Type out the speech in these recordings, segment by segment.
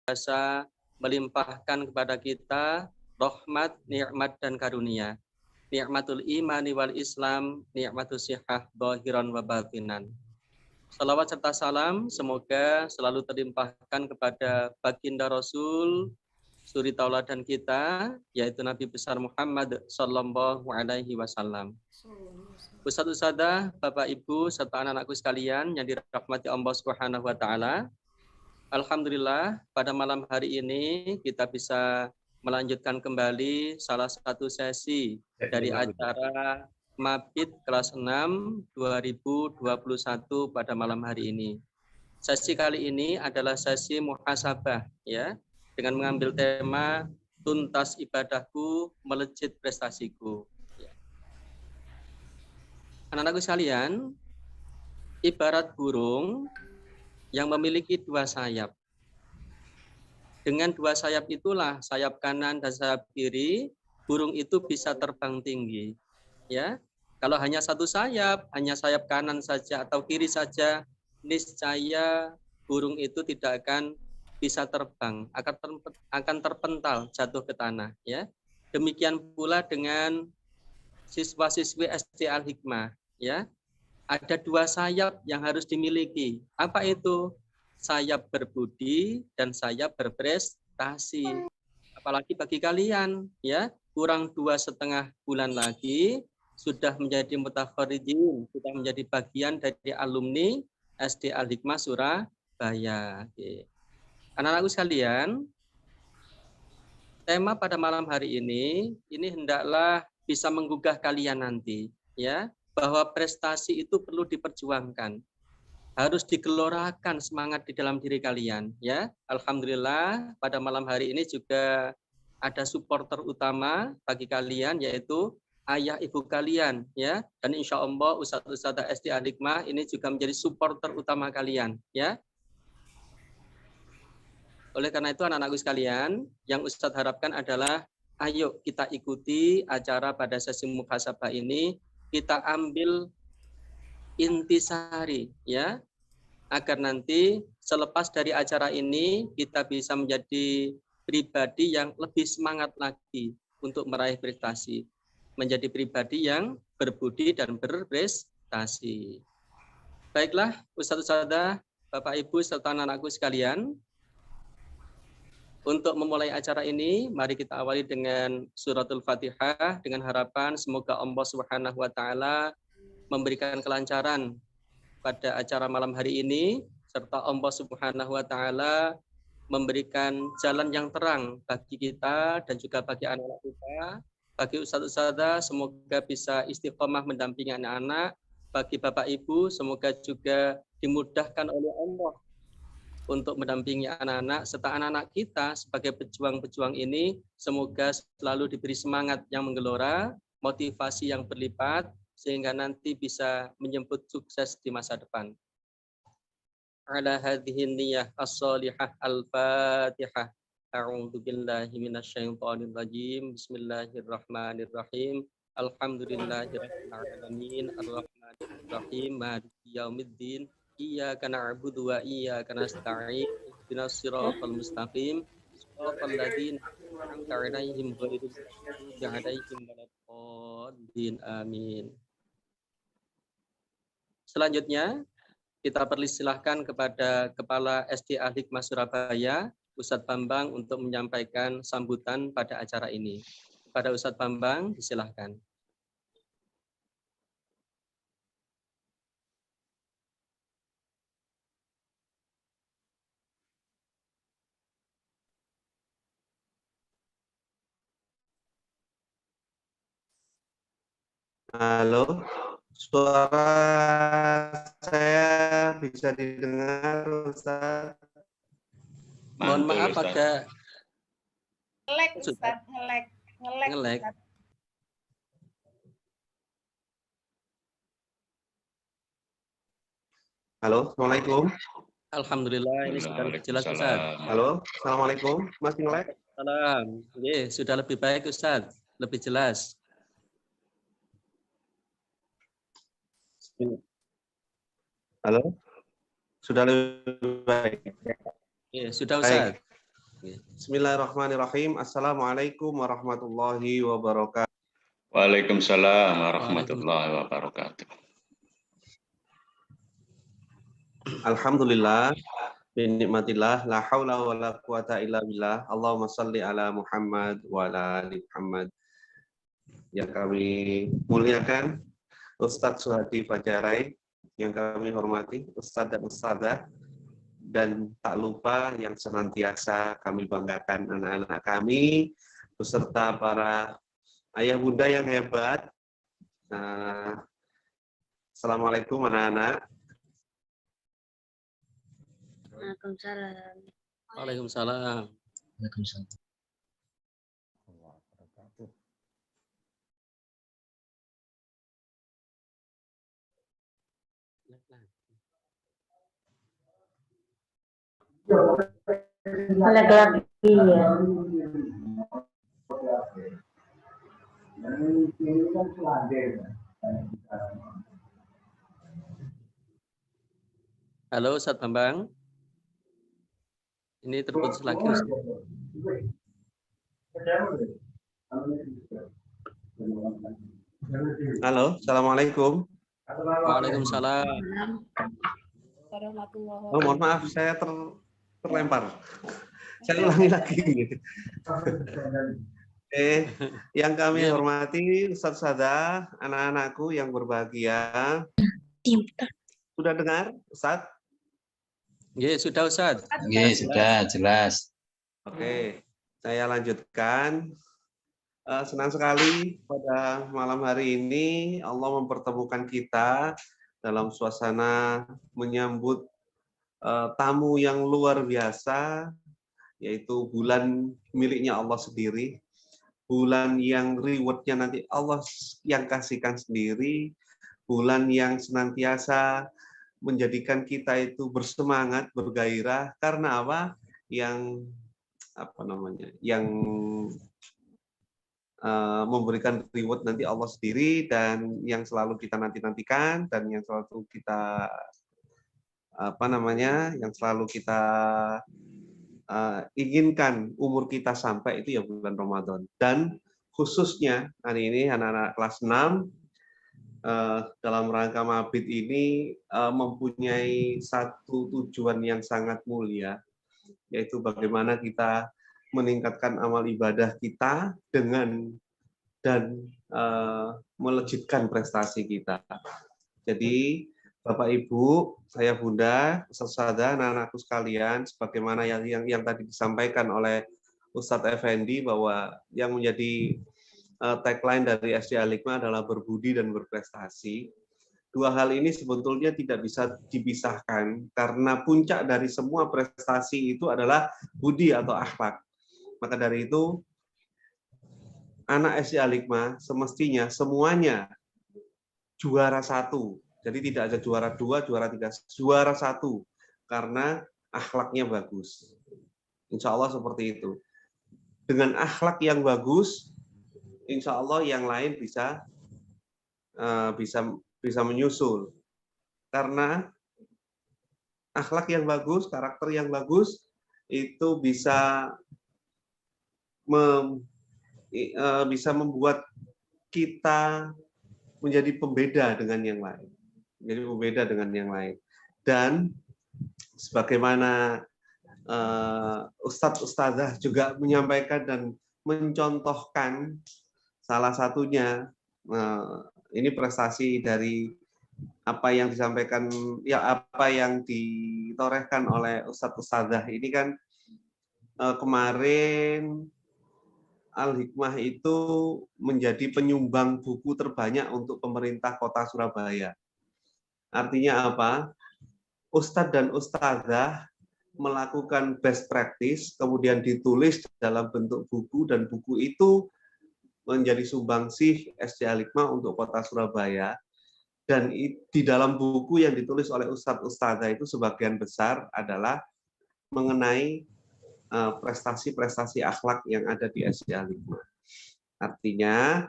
senantiasa melimpahkan kepada kita rahmat, nikmat dan karunia. Nikmatul imani wal Islam, nikmatus sihah zahiran wa batinan. Salawat serta salam semoga selalu terlimpahkan kepada baginda Rasul, suri tauladan kita, yaitu Nabi besar Muhammad sallallahu alaihi wasallam. Ustadz-ustadzah, Bapak Ibu serta anak-anakku sekalian yang dirahmati Allah Subhanahu wa taala. Alhamdulillah pada malam hari ini kita bisa melanjutkan kembali salah satu sesi dari acara Mabit kelas 6 2021 pada malam hari ini. Sesi kali ini adalah sesi muhasabah ya, dengan mengambil tema tuntas ibadahku, melejit prestasiku. Anak-anakku sekalian, ibarat burung yang memiliki dua sayap. Dengan dua sayap itulah, sayap kanan dan sayap kiri, burung itu bisa terbang tinggi. Ya, kalau hanya satu sayap, hanya sayap kanan saja atau kiri saja, niscaya burung itu tidak akan bisa terbang, akan terpental jatuh ke tanah. Ya, demikian pula dengan siswa-siswi SD Al-Hikmah. Ya, ada dua sayap yang harus dimiliki. Apa itu? Sayap berbudi dan sayap berprestasi. Apalagi bagi kalian, ya, kurang 2,5 bulan lagi sudah menjadi mutakharirin, sudah menjadi bagian dari alumni SD Al-Hikmah Surabaya. Anak-anakku sekalian, tema pada malam hari ini hendaklah bisa menggugah kalian nanti, ya, bahwa prestasi itu perlu diperjuangkan. Harus digelorakan semangat di dalam diri kalian, ya. Alhamdulillah pada malam hari ini juga ada supporter utama bagi kalian, yaitu ayah ibu kalian, ya. Dan insya Allah Ustadz-ustadzah SD Al-Hikmah ini juga menjadi supporter utama kalian, ya. Oleh karena itu anak-anakku sekalian, yang Ustadz harapkan adalah ayo kita ikuti acara pada sesi muhasabah ini, kita ambil intisari, ya, agar nanti selepas dari acara ini kita bisa menjadi pribadi yang lebih semangat lagi untuk meraih prestasi, menjadi pribadi yang berbudi dan berprestasi. Baiklah, Ustadz-ustadzah, Bapak Ibu serta anak-anakku sekalian, untuk memulai acara ini, mari kita awali dengan suratul Fatihah dengan harapan semoga Allah Subhanahu wa taala memberikan kelancaran pada acara malam hari ini, serta Allah Subhanahu wa taala memberikan jalan yang terang bagi kita dan juga bagi anak-anak kita, bagi ustadz-ustadzah semoga bisa istiqomah mendampingi anak-anak, bagi Bapak Ibu semoga juga dimudahkan oleh Allah untuk mendampingi anak-anak, serta anak-anak kita sebagai pejuang-pejuang ini semoga selalu diberi semangat yang menggelora, motivasi yang berlipat, sehingga nanti bisa menjemput sukses di masa depan. Ala hadhihi niyyah as-salihah al-fatihah. A'udzu billahi minasyaitonir rajim. Bismillahirrahmanirrahim. Alhamdulillahirabbil alamin arrahmanir rahim maliki yaumiddin. Iyyaka na'budu wa iyyaka nasta'in. Ihdinas siratal mustaqim. Shiratal ladzina an'amta 'alaihim ghairil maghdubi 'alaihim waladdallin. Amin. Selanjutnya, kita persilahkan kepada Kepala SD Al-Hikmah Surabaya, Ustadz Bambang, untuk menyampaikan sambutan pada acara ini. Kepada Ustadz Bambang, disilahkan. Halo, suara saya bisa didengar, Ustaz? Mohon maaf agak ngelek, Ustaz, ngelek. Halo, Assalamualaikum. Alhamdulillah ini sudah lebih jelas, Ustaz. Halo, Assalamualaikum. Masih ngelek? Salam. Sudah lebih baik, Ustaz. Lebih jelas. Halo, sudah lebih baik. Sudah, Ustaz. Bismillahirrahmanirrahim. Assalamualaikum warahmatullahi wabarakatuh. Waalaikumsalam warahmatullahi wabarakatuh. Alhamdulillah, binikmatillah, la haula wa la quwata illa billah. Allahumma salli ala Muhammad wa ala ali Muhammad. Yang kami muliakan, Ustadz Suhadi Fajarai, yang kami hormati, Ustadz dan Ustadzah, dan tak lupa yang senantiasa kami banggakan anak-anak kami, beserta para ayah bunda yang hebat. Assalamualaikum anak-anak. Waalaikumsalam. Waalaikumsalam. Waalaikumsalam. Laki-laki ya. Halo Ustaz Bambang. Ini terputus lagi Ustaz. Halo, assalamualaikum. Waalaikumsalam. Warahmatullahi Oh, mohon maaf, saya terlempar. Saya ulangi lagi. Yang kami hormati, Ustadz Sada, anak-anakku yang berbahagia. Sudah dengar, Ustadz? Ya, sudah Ustaz. Oke, sudah jelas. Oke, saya lanjutkan. Senang sekali pada malam hari ini Allah mempertemukan kita dalam suasana menyambut tamu yang luar biasa, yaitu bulan miliknya Allah sendiri, bulan yang rewardnya nanti Allah yang kasihkan sendiri, bulan yang senantiasa menjadikan kita itu bersemangat, bergairah, karena apa? Yang memberikan reward nanti Allah sendiri, dan yang selalu kita nantikan, dan yang selalu kita yang selalu kita inginkan umur kita sampai itu ya bulan Ramadan. Dan khususnya hari ini anak-anak kelas 6 dalam rangka mabit ini mempunyai satu tujuan yang sangat mulia, yaitu bagaimana kita meningkatkan amal ibadah kita dan melejitkan prestasi kita. Jadi Bapak Ibu, saya Bunda, Ustadz Sada, anak-anakku sekalian, sebagaimana yang tadi disampaikan oleh Ustadz Effendi, bahwa yang menjadi tagline dari SD Al-Hikmah adalah berbudi dan berprestasi. Dua hal ini sebetulnya tidak bisa dipisahkan, karena puncak dari semua prestasi itu adalah budi atau akhlak. Maka dari itu, anak SD Al-Hikmah semestinya semuanya juara satu. Jadi tidak ada juara 2, juara 3, juara 1. Karena akhlaknya bagus. Insya Allah seperti itu. Dengan akhlak yang bagus, insya Allah yang lain bisa menyusul. Karena akhlak yang bagus, karakter yang bagus, itu bisa membuat kita menjadi pembeda dengan yang lain. Jadi pembeda dengan yang lain. Dan sebagaimana Ustadz Ustadzah juga menyampaikan dan mencontohkan, salah satunya ini prestasi dari apa yang disampaikan, ya apa yang ditorehkan oleh Ustadz Ustadzah ini kan, kemarin Al-Hikmah itu menjadi penyumbang buku terbanyak untuk pemerintah Kota Surabaya. Artinya apa? Ustadz dan Ustadzah melakukan best practice, kemudian ditulis dalam bentuk buku, dan buku itu menjadi sumbangsih SD Al-Hikmah untuk Kota Surabaya. Dan di dalam buku yang ditulis oleh Ustadz Ustadzah itu sebagian besar adalah mengenai prestasi-prestasi akhlak yang ada di SD Al-Hikmah. Artinya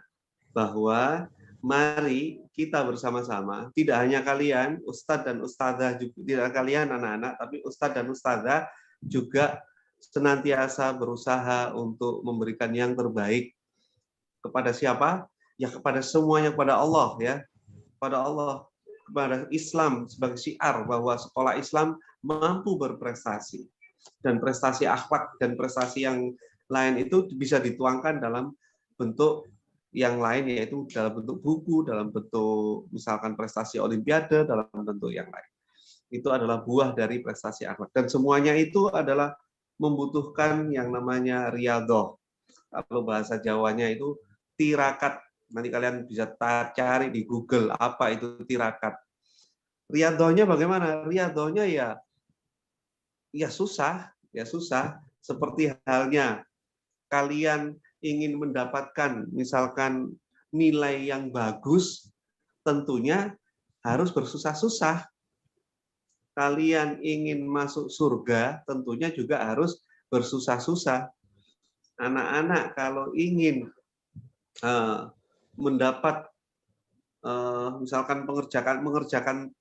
bahwa mari kita bersama-sama, tidak hanya kalian, Ustadz dan Ustadzah, juga tidak kalian anak-anak, tapi Ustadz dan Ustadzah juga senantiasa berusaha untuk memberikan yang terbaik kepada siapa? Ya kepada semuanya, kepada Allah ya. Kepada Allah, kepada Islam sebagai syiar bahwa sekolah Islam mampu berprestasi. Dan prestasi akhlak dan prestasi yang lain itu bisa dituangkan dalam bentuk yang lain, yaitu dalam bentuk buku, dalam bentuk misalkan prestasi olimpiade, dalam bentuk yang lain. Itu adalah buah dari prestasi akhlak. Dan semuanya itu adalah membutuhkan yang namanya riyadhah. Kalau bahasa Jawanya itu tirakat. Nanti kalian bisa cari di Google apa itu tirakat. Riyadhahnya bagaimana? Riyadhahnya ya susah. Seperti halnya kalian ingin mendapatkan misalkan nilai yang bagus, tentunya harus bersusah-susah. Kalian ingin masuk surga, tentunya juga harus bersusah-susah. Anak-anak kalau ingin mendapat misalkan mengerjakan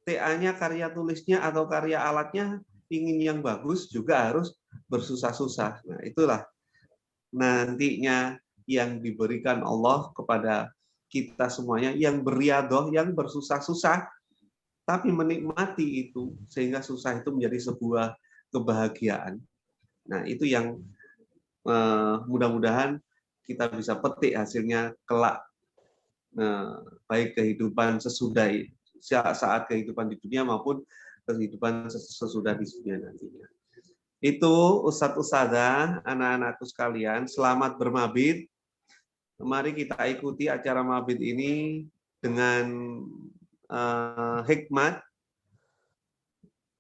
TA-nya karya tulisnya atau karya alatnya ingin yang bagus juga harus bersusah-susah. Nah, itulah nantinya yang diberikan Allah kepada kita semuanya yang berriyadhah, yang bersusah-susah tapi menikmati itu sehingga susah itu menjadi sebuah kebahagiaan. Nah, itu yang mudah-mudahan kita bisa petik hasilnya kelak, baik kehidupan sesudah saat kehidupan di dunia maupun kehidupan sesudah di dunia nantinya. Itu Ustadz-Ustadzah, anak-anakku sekalian, selamat bermabit. Mari kita ikuti acara mabit ini dengan hikmat,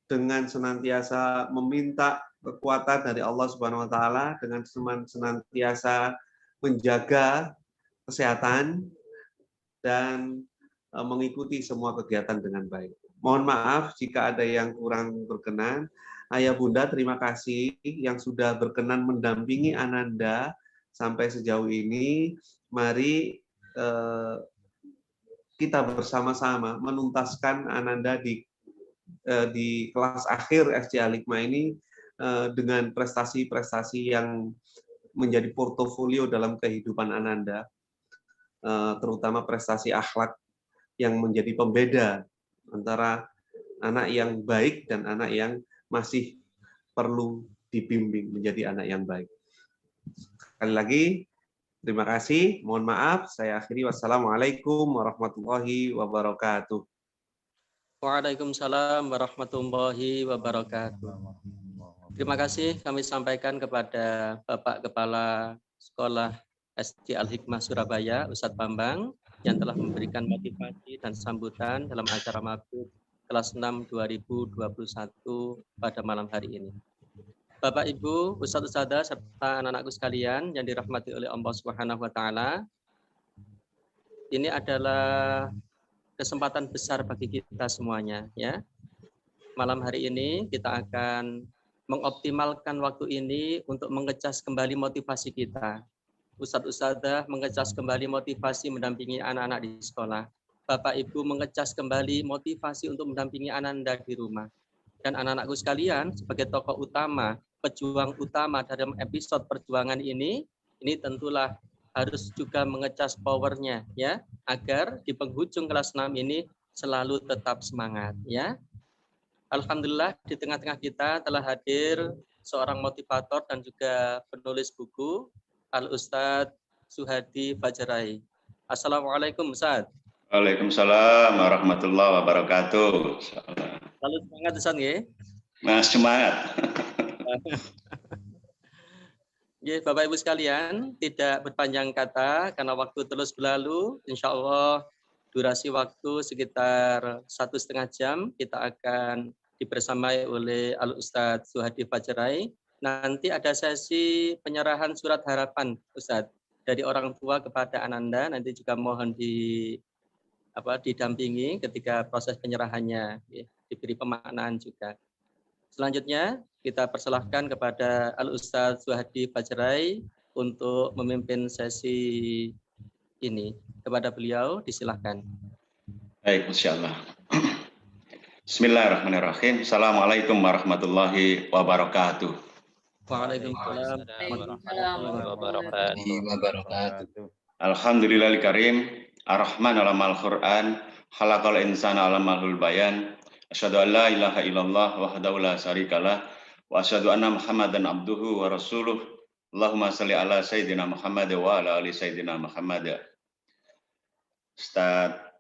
dengan senantiasa meminta kekuatan dari Allah Subhanahu wa taala, dengan senantiasa menjaga kesehatan dan mengikuti semua kegiatan dengan baik. Mohon maaf jika ada yang kurang berkenan. Ayah Bunda, terima kasih yang sudah berkenan mendampingi Ananda sampai sejauh ini. Mari kita bersama-sama menuntaskan Ananda di kelas akhir SD Al-Hikmah ini dengan prestasi-prestasi yang menjadi portofolio dalam kehidupan Ananda, terutama prestasi akhlak yang menjadi pembeda antara anak yang baik dan anak yang masih perlu dibimbing menjadi anak yang baik. Sekali lagi, terima kasih. Mohon maaf, saya akhiri. Wassalamualaikum warahmatullahi wabarakatuh. Waalaikumsalam warahmatullahi wabarakatuh. Terima kasih kami sampaikan kepada Bapak Kepala Sekolah SD Al-Hikmah Surabaya, Ustadz Bambang, yang telah memberikan motivasi dan sambutan dalam acara mabit kelas 6 2021 pada malam hari ini. Bapak, Ibu, Ustadz-Ustadzah, serta anak-anakku sekalian yang dirahmati oleh Allah Subhanahu wa taala. Ini adalah kesempatan besar bagi kita semuanya, ya. Malam hari ini kita akan mengoptimalkan waktu ini untuk mengecas kembali motivasi kita. Ustadz-Ustadzah mengecas kembali motivasi mendampingi anak-anak di sekolah. Bapak Ibu mengecas kembali motivasi untuk mendampingi Ananda di rumah. Dan anak-anakku sekalian, sebagai tokoh utama, pejuang utama dalam episode perjuangan ini tentulah harus juga mengecas powernya, ya, agar di penghujung kelas 6 ini selalu tetap semangat, ya. Alhamdulillah di tengah-tengah kita telah hadir seorang motivator dan juga penulis buku, Al-Ustadz Suhadi Fajarai. Assalamualaikum, Ustadz. Waalaikumsalam warahmatullahi wabarakatuh. Selalu semangat, Ustadz, ya. Nah, semangat. Ya, Bapak Ibu sekalian, tidak berpanjang kata karena waktu terus berlalu. Insya Allah durasi waktu sekitar 1,5 jam kita akan dibersamai oleh Al-Ustadz Suhadi Fajarai. Nanti ada sesi penyerahan surat harapan, Ustadz, dari orang tua kepada Ananda. Nanti juga mohon didampingi ketika proses penyerahannya, ya, diberi pemaknaan juga. Selanjutnya kita persilahkan kepada Al-Ustadz Suhadi Fajarai untuk memimpin sesi ini. Kepada beliau disilahkan. Baik, insyaallah. Bismillahirrahmanirrahim. Assalamualaikum warahmatullahi wabarakatuh. Waalaikumsalam warahmatullahi wabarakatuh. Wabarakatuh. Alhamdulillahil karim, ar-Rahman alamal Qur'an, khalaqal insana alamal bayan. Asyhadu an la ilaha illallah wahdahu la syarikalah wa asyhadu anna Muhammadan abduhu wa rasuluh. Allahumma shalli ala sayyidina Muhammad wa ala ali sayyidina Muhammad. Ustaz,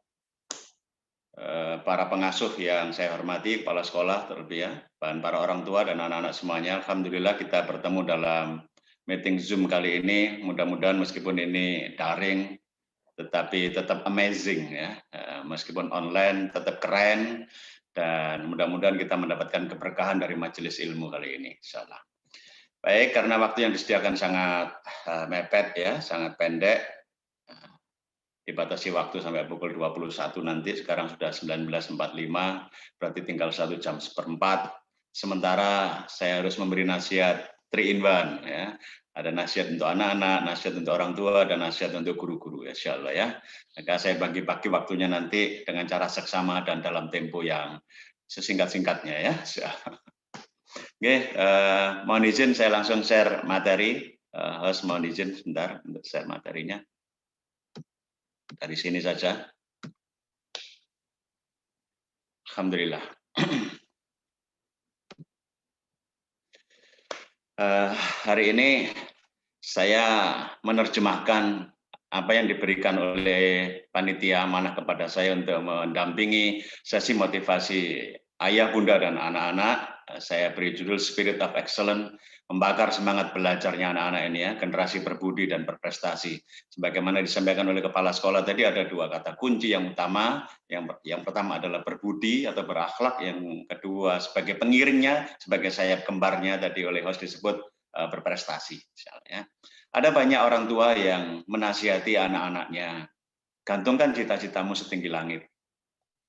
para pengasuh yang saya hormati, kepala sekolah terlebih ya, dan para orang tua dan anak-anak semuanya, alhamdulillah kita bertemu dalam meeting Zoom kali ini. Mudah-mudahan meskipun ini daring, tetapi tetap amazing ya, meskipun online tetap keren, dan mudah-mudahan kita mendapatkan keberkahan dari majelis ilmu kali ini, insyaallah. Baik, karena waktu yang disediakan sangat mepet ya, sangat pendek, dibatasi waktu sampai pukul 21 nanti, sekarang sudah 19.45, berarti tinggal 1 jam seperempat. Sementara saya harus memberi nasihat 3 in 1 ya. Ada nasihat untuk anak-anak, nasihat untuk orang tua, dan nasihat untuk guru-guru ya, insyaallah ya. Maka saya bagi-bagi waktunya nanti dengan cara seksama dan dalam tempo yang sesingkat-singkatnya ya. Oke, mohon izin saya langsung share materi. Host mohon izin sebentar untuk share materinya. Dari sini saja. Alhamdulillah. Hari ini saya menerjemahkan apa yang diberikan oleh panitia amanah kepada saya untuk mendampingi sesi motivasi ayah, bunda, dan anak-anak. Saya beri judul Spirit of Excellence, membakar semangat belajarnya anak-anak ini ya, generasi berbudi dan berprestasi. Sebagaimana disampaikan oleh kepala sekolah tadi, ada 2 kata kunci yang utama. Yang pertama adalah berbudi atau berakhlak, yang kedua sebagai pengiringnya, sebagai sayap kembarnya tadi oleh host disebut berprestasi. Misalnya. Ada banyak orang tua yang menasihati anak-anaknya, gantungkan cita-citamu setinggi langit.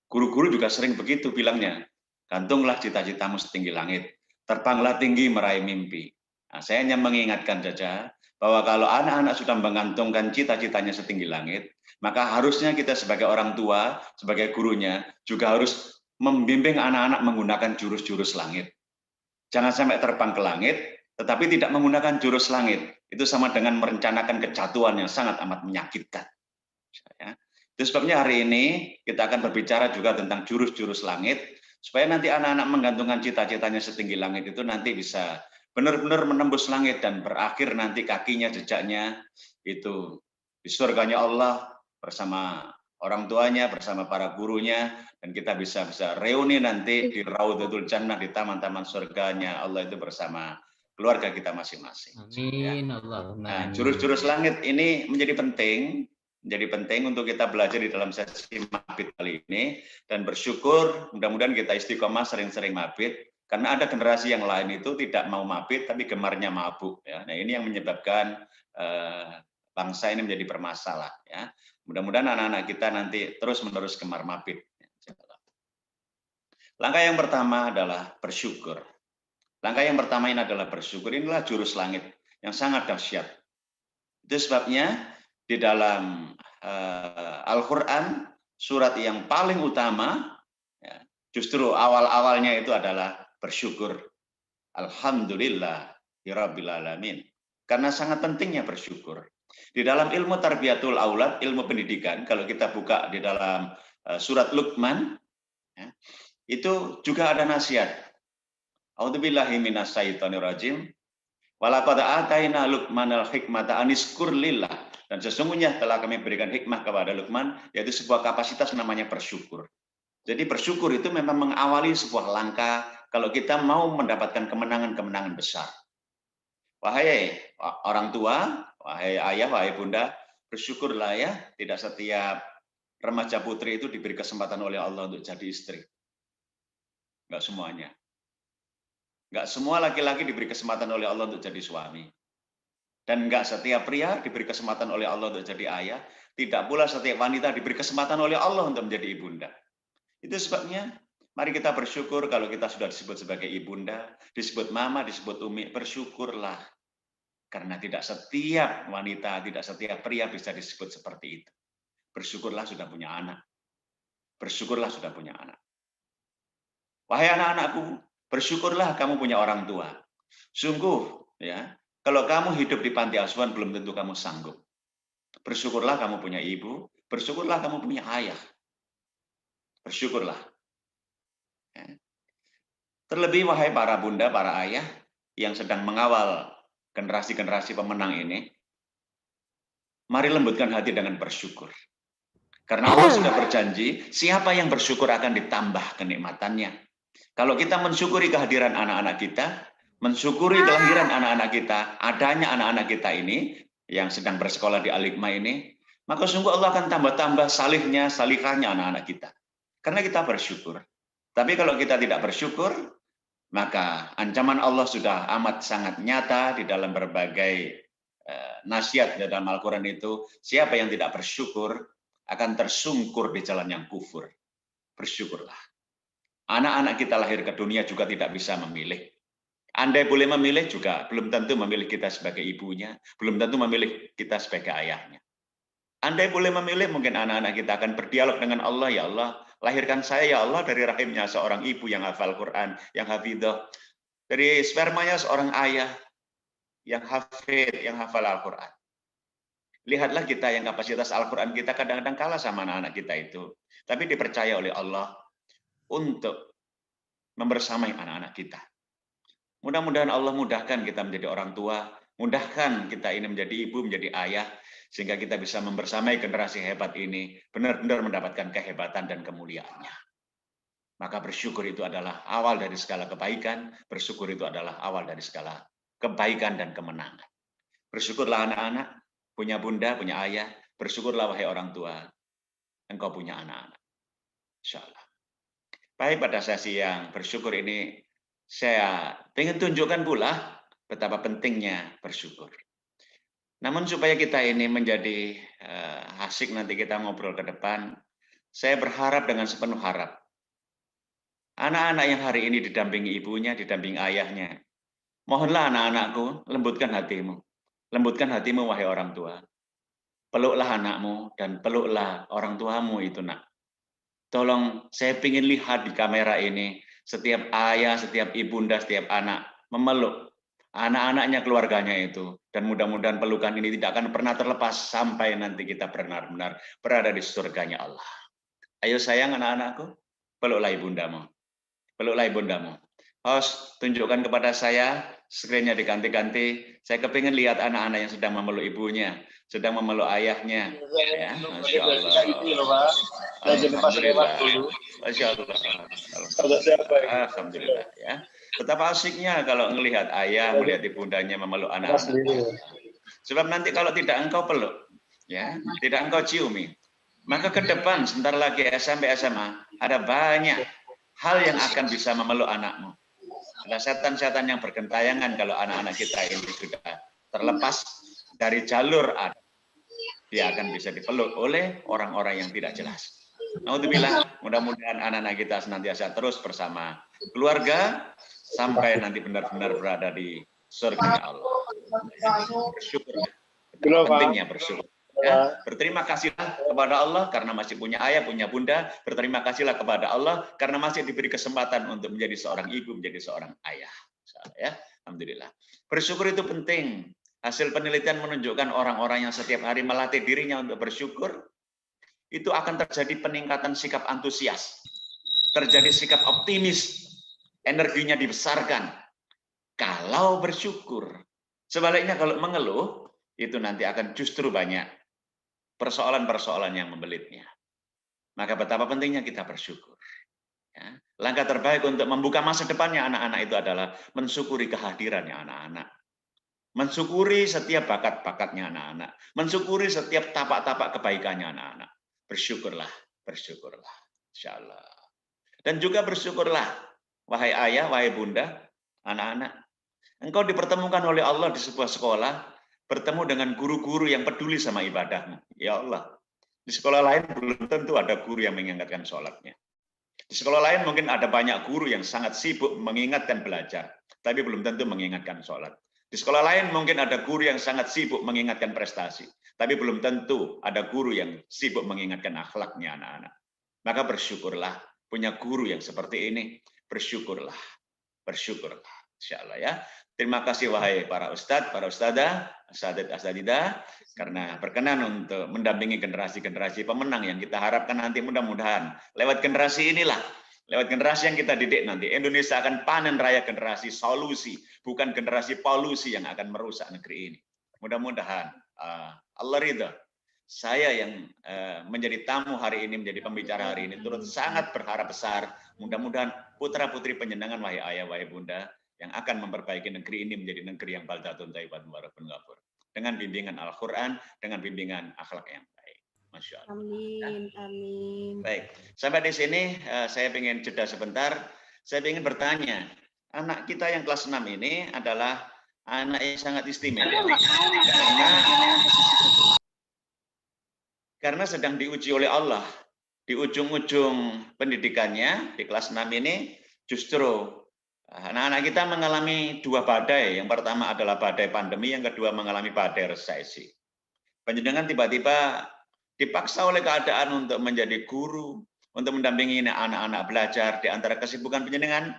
Guru-guru juga sering begitu bilangnya, gantunglah cita-citamu setinggi langit, terbanglah tinggi meraih mimpi. Nah, saya hanya mengingatkan saja bahwa kalau anak-anak sudah menggantungkan cita-citanya setinggi langit, maka harusnya kita sebagai orang tua, sebagai gurunya, juga harus membimbing anak-anak menggunakan jurus-jurus langit. Jangan sampai terbang ke langit, tetapi tidak menggunakan jurus langit. Itu sama dengan merencanakan kejatuhan yang sangat amat menyakitkan. Itu sebabnya hari ini kita akan berbicara juga tentang jurus-jurus langit, supaya nanti anak-anak menggantungkan cita-citanya setinggi langit itu nanti bisa benar-benar menembus langit dan berakhir nanti kakinya, jejaknya itu di surganya Allah bersama orang tuanya, bersama para gurunya, dan kita bisa reuni nanti di Raudhatul Jannah, di taman-taman surganya Allah itu bersama keluarga kita masing-masing. Amin. Allahumma Nah, amin. jurus-jurus langit ini menjadi penting untuk kita belajar di dalam sesi mabit kali ini, dan bersyukur mudah-mudahan kita istiqomah sering-sering mabit, karena ada generasi yang lain itu tidak mau mabit tapi gemarnya mabuk ya. Nah, ini yang menyebabkan bangsa ini menjadi bermasalah ya. Mudah-mudahan anak-anak kita nanti terus-menerus gemar mabit. Langkah yang pertama adalah bersyukur. Langkah yang pertama ini adalah bersyukur. Inilah jurus langit yang sangat dahsyat. Itu sebabnya di dalam Al-Quran, surat yang paling utama, ya, justru awal-awalnya itu adalah bersyukur. Alhamdulillah, Rabbil Alamin. Karena sangat pentingnya bersyukur. Di dalam ilmu tarbiyatul aulad, ilmu pendidikan, kalau kita buka di dalam surat Luqman, ya, itu juga ada nasihat. A'udzubillahi minasyaitonirrajim. Walaqad ataina Luqmanal hikmata aniskur lillah. Dan sesungguhnya telah kami berikan hikmah kepada Luqman, yaitu sebuah kapasitas namanya bersyukur. Jadi bersyukur itu memang mengawali sebuah langkah kalau kita mau mendapatkan kemenangan-kemenangan besar. Wahai orang tua, wahai ayah, wahai bunda, bersyukurlah ya, tidak setiap remaja putri itu diberi kesempatan oleh Allah untuk jadi istri. Enggak semuanya. Enggak semua laki-laki diberi kesempatan oleh Allah untuk jadi suami. Dan enggak setiap pria diberi kesempatan oleh Allah untuk jadi ayah. Tidak pula setiap wanita diberi kesempatan oleh Allah untuk menjadi ibunda. Itu sebabnya, mari kita bersyukur kalau kita sudah disebut sebagai ibunda, disebut mama, disebut umi, bersyukurlah. Karena tidak setiap wanita, tidak setiap pria bisa disebut seperti itu. Bersyukurlah sudah punya anak. Bersyukurlah sudah punya anak. Wahai anak-anakku, bersyukurlah kamu punya orang tua. Sungguh, ya, kalau kamu hidup di panti asuhan belum tentu kamu sanggup. Bersyukurlah kamu punya ibu, bersyukurlah kamu punya ayah. Bersyukurlah. Ya. Terlebih wahai para bunda, para ayah yang sedang mengawal generasi-generasi pemenang ini, mari lembutkan hati dengan bersyukur. Karena Allah sudah berjanji, siapa yang bersyukur akan ditambah kenikmatannya. Kalau kita mensyukuri kehadiran anak-anak kita, mensyukuri kelahiran anak-anak kita, adanya anak-anak kita ini, yang sedang bersekolah di Al-Hikmah ini, maka sungguh Allah akan tambah-tambah salihnya, salihahnya anak-anak kita. Karena kita bersyukur. Tapi kalau kita tidak bersyukur, maka ancaman Allah sudah amat sangat nyata di dalam berbagai nasihat dalam Al-Quran itu, siapa yang tidak bersyukur akan tersungkur di jalan yang kufur. Bersyukurlah. Anak-anak kita lahir ke dunia juga tidak bisa memilih. Andai boleh memilih juga belum tentu memilih kita sebagai ibunya, belum tentu memilih kita sebagai ayahnya. Andai boleh memilih, mungkin anak-anak kita akan berdialog dengan Allah, ya Allah, lahirkan saya ya Allah dari rahimnya seorang ibu yang hafal Quran, yang hafidhah, dari spermanya seorang ayah yang hafid, yang hafal Al-Quran. Lihatlah kita yang kapasitas Al-Quran kita kadang-kadang kalah sama anak-anak kita itu. Tapi dipercaya oleh Allah untuk membersamai anak-anak kita. Mudah-mudahan Allah mudahkan kita menjadi orang tua, mudahkan kita ini menjadi ibu, menjadi ayah, sehingga kita bisa membersamai generasi hebat ini, benar-benar mendapatkan kehebatan dan kemuliaannya. Maka bersyukur itu adalah awal dari segala kebaikan, bersyukur itu adalah awal dari segala kebaikan dan kemenangan. Bersyukurlah anak-anak, punya bunda, punya ayah, bersyukurlah wahai orang tua, engkau punya anak-anak. Insyaallah. Baik, pada sesi yang bersyukur ini, saya ingin tunjukkan pula betapa pentingnya bersyukur. Namun supaya kita ini menjadi asik nanti kita ngobrol ke depan, saya berharap dengan sepenuh harap. Anak-anak yang hari ini didampingi ibunya, didampingi ayahnya, mohonlah anak-anakku, lembutkan hatimu. Lembutkan hatimu wahai orang tua. Peluklah anakmu dan peluklah orang tuamu itu nak. Tolong saya ingin lihat di kamera ini, setiap ayah, setiap ibunda, setiap anak memeluk anak-anaknya, keluarganya itu. Dan mudah-mudahan pelukan ini tidak akan pernah terlepas sampai nanti kita benar-benar berada di surganya Allah. Ayo sayang anak-anakku, peluklah ibundamu. Peluklah ibundamu. Host, tunjukkan kepada saya, screen-nya diganti-ganti. Saya kepingin lihat anak-anak yang sedang memeluk ibunya, sedang memeluk ayahnya. Ya, Masya Allah. Alhamdulillah. Masya Allah. Alhamdulillah. Ya. Betapa asiknya kalau melihat ayah, melihat ibundanya memeluk anak-anak. Sebab nanti kalau tidak engkau peluk, ya, tidak engkau ciumi, maka ke depan sebentar lagi SMP SMA ada banyak hal yang akan bisa memeluk anakmu. Ada setan-setan yang bergentayangan kalau anak-anak kita ini sudah terlepas dari jalur ada. Dia akan bisa dipeluk oleh orang-orang yang tidak jelas. Naudzubillah, mudah-mudahan anak-anak kita senantiasa terus bersama keluarga sampai nanti benar-benar berada di surga Allah. Bersyukur. Pentingnya bersyukur. Ya, berterima kasihlah kepada Allah karena masih punya ayah, punya bunda. Berterima kasihlah kepada Allah karena masih diberi kesempatan untuk menjadi seorang ibu, menjadi seorang ayah. Ya, alhamdulillah. Bersyukur itu penting. Hasil penelitian menunjukkan orang-orang yang setiap hari melatih dirinya untuk bersyukur, itu akan terjadi peningkatan sikap antusias, terjadi sikap optimis, energinya dibesarkan. Kalau bersyukur, sebaliknya kalau mengeluh, itu nanti akan justru banyak persoalan-persoalan yang membelitnya. Maka betapa pentingnya kita bersyukur. Ya. Langkah terbaik untuk membuka masa depannya anak-anak itu adalah mensyukuri kehadirannya anak-anak. Mensyukuri setiap bakat-bakatnya anak-anak. Mensyukuri setiap tapak-tapak kebaikannya anak-anak. Bersyukurlah, bersyukurlah. Insyaallah. Dan juga bersyukurlah, wahai ayah, wahai bunda, anak-anak. Engkau dipertemukan oleh Allah di sebuah sekolah, bertemu dengan guru-guru yang peduli sama ibadahmu. Ya Allah, di sekolah lain belum tentu ada guru yang mengingatkan sholatnya. Di sekolah lain mungkin ada banyak guru yang sangat sibuk mengingatkan belajar, tapi belum tentu mengingatkan sholat. Di sekolah lain mungkin ada guru yang sangat sibuk mengingatkan prestasi, tapi belum tentu ada guru yang sibuk mengingatkan akhlaknya anak-anak. Maka bersyukurlah punya guru yang seperti ini. bersyukurlah. Bersyukurlah, insya Allah ya. Terima kasih wahai para ustadz, para ustadzah, asatidah, karena berkenan untuk mendampingi generasi-generasi pemenang yang kita harapkan nanti mudah-mudahan lewat generasi inilah, lewat generasi yang kita didik nanti, Indonesia akan panen raya generasi solusi, bukan generasi polusi yang akan merusak negeri ini. Mudah-mudahan Allah ridha. Saya yang menjadi tamu hari ini, menjadi pembicara hari ini, turut sangat berharap besar. Mudah-mudahan putra-putri penyenangan wahai ayah, wahai bunda, yang akan memperbaiki negeri ini menjadi negeri yang baldatun thayyibatun wa rabbun ghafur. Dengan bimbingan Al-Quran, dengan bimbingan akhlak yang baik. Masya Allah. Amin, amin. Baik, sampai di sini saya ingin jeda sebentar. Saya ingin bertanya, anak kita yang kelas 6 ini adalah anak yang sangat istimewa. Karena sedang diuji oleh Allah. Di ujung-ujung pendidikannya, di kelas 6 ini, justru anak-anak kita mengalami dua badai. Yang pertama adalah badai pandemi, yang kedua mengalami badai resesi. Panjenengan tiba-tiba dipaksa oleh keadaan untuk menjadi guru, untuk mendampingi anak-anak belajar. Di antara kesibukan panjenengan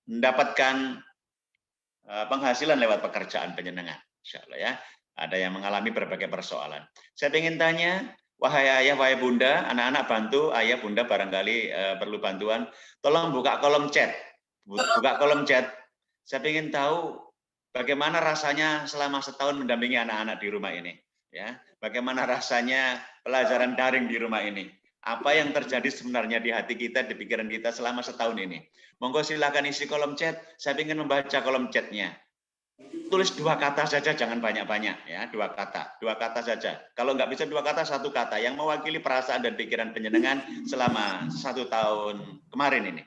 mendapatkan penghasilan lewat pekerjaan panjenengan. Insya Allah ya. Ada yang mengalami berbagai persoalan. Saya ingin tanya, wahai ayah, wahai bunda, anak-anak bantu, ayah, bunda barangkali perlu bantuan. Tolong buka kolom chat. Buka kolom chat. Saya ingin tahu bagaimana rasanya selama setahun mendampingi anak-anak di rumah ini. Ya, bagaimana rasanya pelajaran daring di rumah ini. Apa yang terjadi sebenarnya di hati kita, di pikiran kita selama setahun ini. Monggo silakan isi kolom chat. Saya ingin membaca kolom chatnya. Tulis 2 kata saja, jangan banyak-banyak ya, 2 kata saja. Kalau nggak bisa 2 kata, 1 kata yang mewakili perasaan dan pikiran panjenengan selama 1 tahun kemarin ini.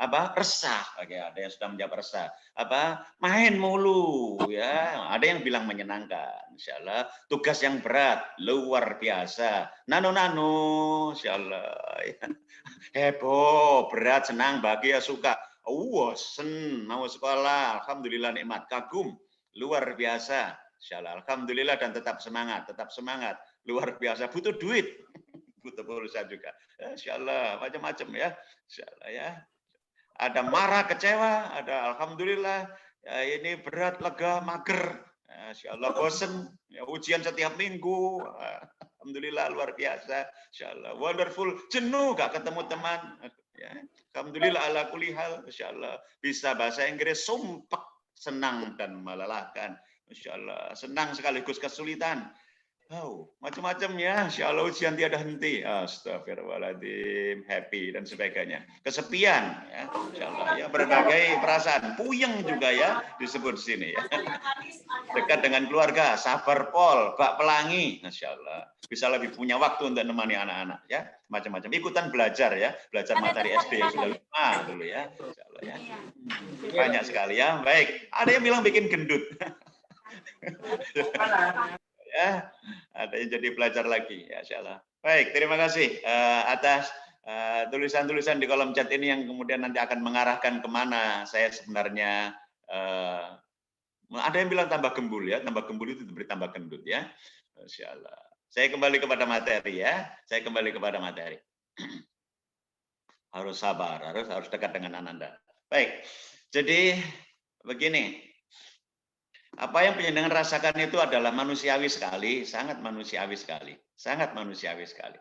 Apa? Resah. Oke, ada yang sudah menjawab resah. Apa? Main mulu ya. Ada yang bilang menyenangkan. Insyaallah. Tugas yang berat, luar biasa. Nano, insyaallah. Heboh, berat, senang, bahagia, suka. Sen, mau sekolah, alhamdulillah nikmat, kagum, luar biasa, insyaallah, alhamdulillah dan tetap semangat, luar biasa, butuh duit, butuh pulsa juga, insyaallah, macam-macam ya, insyaallah ya. Ada marah, kecewa, ada alhamdulillah, ya, ini berat, lega, mager, insyaallah bosen, ya, ujian setiap minggu, alhamdulillah luar biasa, insyaallah wonderful, jenuh gak ketemu teman. Ya, alhamdulillah ala kulli hal, insyaallah bisa bahasa Inggris sumpek, senang dan melelahkan, insyaallah senang sekaligus kesulitan. Macam-macam ya, insyaallah ujian tiada henti. Astagfirullahaladzim, happy dan sebagainya. Kesepian ya, insyaallah ya, berbagai perasaan. Puyeng juga ya disebut sini ya. Dekat dengan keluarga, sabar pol, bak pelangi, insyaallah. Bisa lebih punya waktu untuk menemani anak-anak ya, macam-macam. Ikutan belajar ya, belajar materi SD yang sudah lama dulu ya, insyaallah ya. Banyak sekali ya. Baik, ada yang bilang bikin gendut. Ya, ada yang jadi belajar lagi ya, insyaallah. Baik, terima kasih atas tulisan-tulisan di kolom chat ini yang kemudian nanti akan mengarahkan kemana saya sebenarnya. Ada yang bilang tambah gembul ya, tambah gembul itu diberi tambah gendut ya, insyaallah. Saya kembali kepada materi ya, saya kembali kepada materi. Harus sabar, harus dekat dengan Ananda. Baik, jadi begini. Apa yang panjenengan rasakan itu adalah manusiawi sekali, sangat manusiawi sekali, sangat manusiawi sekali.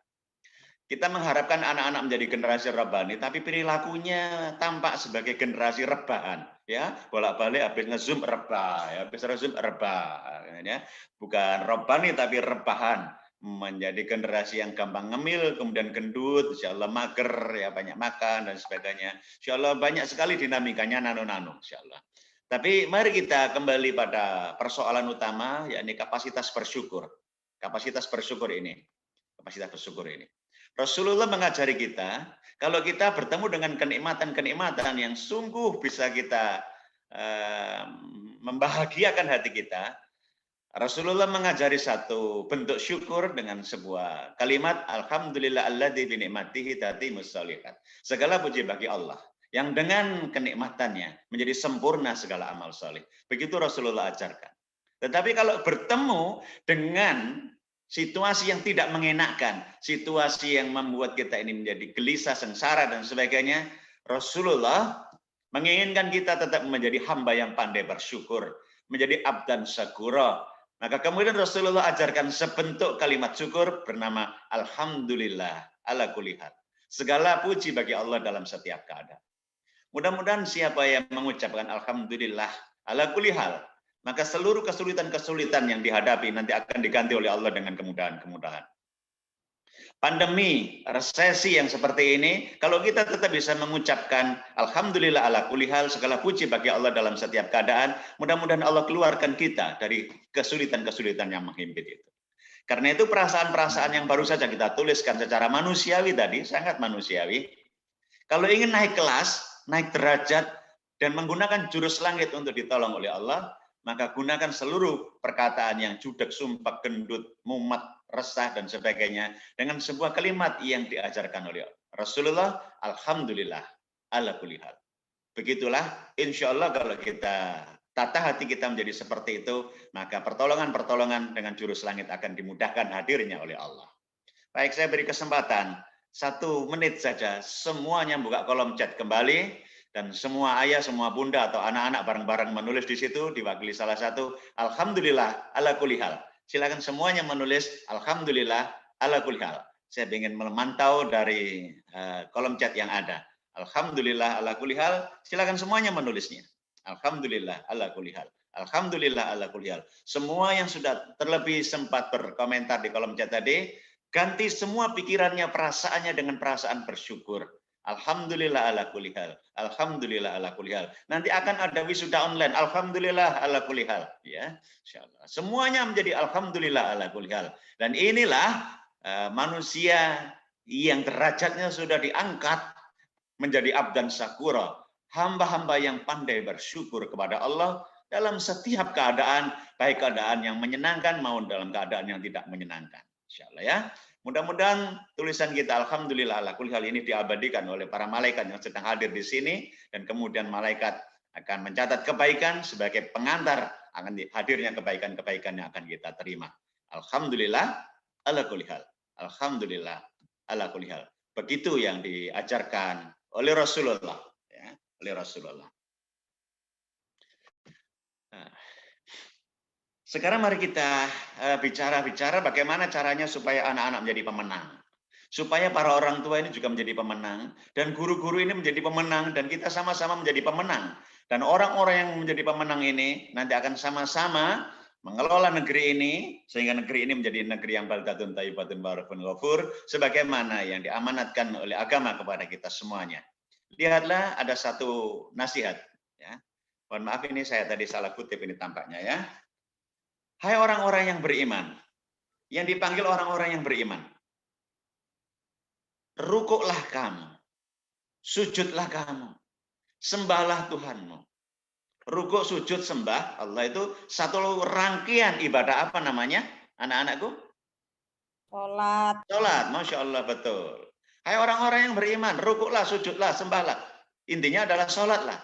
Kita mengharapkan anak-anak menjadi generasi rebani, tapi perilakunya tampak sebagai generasi rebahan, ya, bolak-balik habis ngezoom rebah, ya, habis ngezoom rebah, ya, bukan rebani tapi rebahan, menjadi generasi yang gampang ngemil, kemudian gendut, insyaallah mager, ya, banyak makan dan sebagainya. Insyaallah banyak sekali dinamikanya nano-nano, insyaallah. Tapi mari kita kembali pada persoalan utama, yakni kapasitas bersyukur. Kapasitas bersyukur ini. Kapasitas bersyukur ini. Rasulullah mengajari kita, kalau kita bertemu dengan kenikmatan-kenikmatan yang sungguh bisa kita membahagiakan hati kita, Rasulullah mengajari satu bentuk syukur dengan sebuah kalimat, Alhamdulillah alladzi bi ni'matihi tatimmus shalihat. Segala puji bagi Allah yang dengan kenikmatannya menjadi sempurna segala amal saleh. Begitu Rasulullah ajarkan. Tetapi kalau bertemu dengan situasi yang tidak mengenakkan, situasi yang membuat kita ini menjadi gelisah, sengsara dan sebagainya, Rasulullah menginginkan kita tetap menjadi hamba yang pandai bersyukur, menjadi abdan syakura. Maka kemudian Rasulullah ajarkan sebentuk kalimat syukur bernama Alhamdulillah ala kulli hal. Segala puji bagi Allah dalam setiap keadaan. Mudah-mudahan siapa yang mengucapkan Alhamdulillah ala kulli hal, maka seluruh kesulitan-kesulitan yang dihadapi nanti akan diganti oleh Allah dengan kemudahan-kemudahan. Pandemi, resesi yang seperti ini, kalau kita tetap bisa mengucapkan Alhamdulillah ala kulli hal, segala puji bagi Allah dalam setiap keadaan, mudah-mudahan Allah keluarkan kita dari kesulitan-kesulitan yang menghimpit itu. Karena itu perasaan-perasaan yang baru saja kita tuliskan secara manusiawi tadi, sangat manusiawi. Kalau ingin naik kelas, naik derajat, dan menggunakan jurus langit untuk ditolong oleh Allah, maka gunakan seluruh perkataan yang judak, sumpah, gendut, mumet, resah, dan sebagainya dengan sebuah kalimat yang diajarkan oleh Rasulullah, Alhamdulillah ala kulli hal. Begitulah, insya Allah kalau kita tata hati kita menjadi seperti itu, maka pertolongan-pertolongan dengan jurus langit akan dimudahkan hadirnya oleh Allah. Baik, saya beri kesempatan 1 menit saja, semuanya buka kolom chat kembali, dan semua ayah, semua bunda atau anak-anak bareng-bareng menulis di situ, diwakili salah satu, Alhamdulillah ala kulli hal. Silakan semuanya menulis Alhamdulillah ala kulli hal. Saya ingin memantau dari kolom chat yang ada. Alhamdulillah ala kulli hal, silakan semuanya menulisnya. Alhamdulillah ala kulli hal. Alhamdulillah ala kulli hal. Semua yang sudah terlebih sempat berkomentar di kolom chat tadi, ganti semua pikirannya, perasaannya dengan perasaan bersyukur. Alhamdulillah ala kulli hal. Alhamdulillah ala kulli hal. Nanti akan ada wisuda online. Alhamdulillah ala kulli hal. Ya, insyaallah. Semuanya menjadi alhamdulillah ala kulli hal. Dan inilah manusia yang derajatnya sudah diangkat menjadi abdan syakura. Hamba-hamba yang pandai bersyukur kepada Allah dalam setiap keadaan, baik keadaan yang menyenangkan maupun dalam keadaan yang tidak menyenangkan. Insyaallah ya. Mudah-mudahan tulisan kita Alhamdulillah ala kulli hal ini diabadikan oleh para malaikat yang sedang hadir di sini, dan kemudian malaikat akan mencatat kebaikan sebagai pengantar akan hadirnya kebaikan-kebaikan yang akan kita terima. Alhamdulillah ala kulli hal. Alhamdulillah ala kulli hal. Begitu yang diajarkan oleh Rasulullah, ya, oleh Rasulullah. Nah, sekarang mari kita bicara bagaimana caranya supaya anak-anak menjadi pemenang. Supaya para orang tua ini juga menjadi pemenang, dan guru-guru ini menjadi pemenang, dan kita sama-sama menjadi pemenang. Dan orang-orang yang menjadi pemenang ini nanti akan sama-sama mengelola negeri ini, sehingga negeri ini menjadi negeri yang baldatun thayyibatun barakun ghafur, sebagaimana yang diamanatkan oleh agama kepada kita semuanya. Lihatlah, ada satu nasihat. Ya. Mohon maaf ini saya tadi salah kutip ini tampaknya ya. Hai orang-orang yang beriman, yang dipanggil orang-orang yang beriman, rukuklah kamu, sujudlah kamu, sembahlah Tuhanmu. Rukuk, sujud, sembah Allah itu satu rangkaian ibadah apa namanya, anak-anakku? Sholat. Sholat, Masya Allah, betul. Hai orang-orang yang beriman, rukuklah, sujudlah, sembahlah. Intinya adalah sholatlah.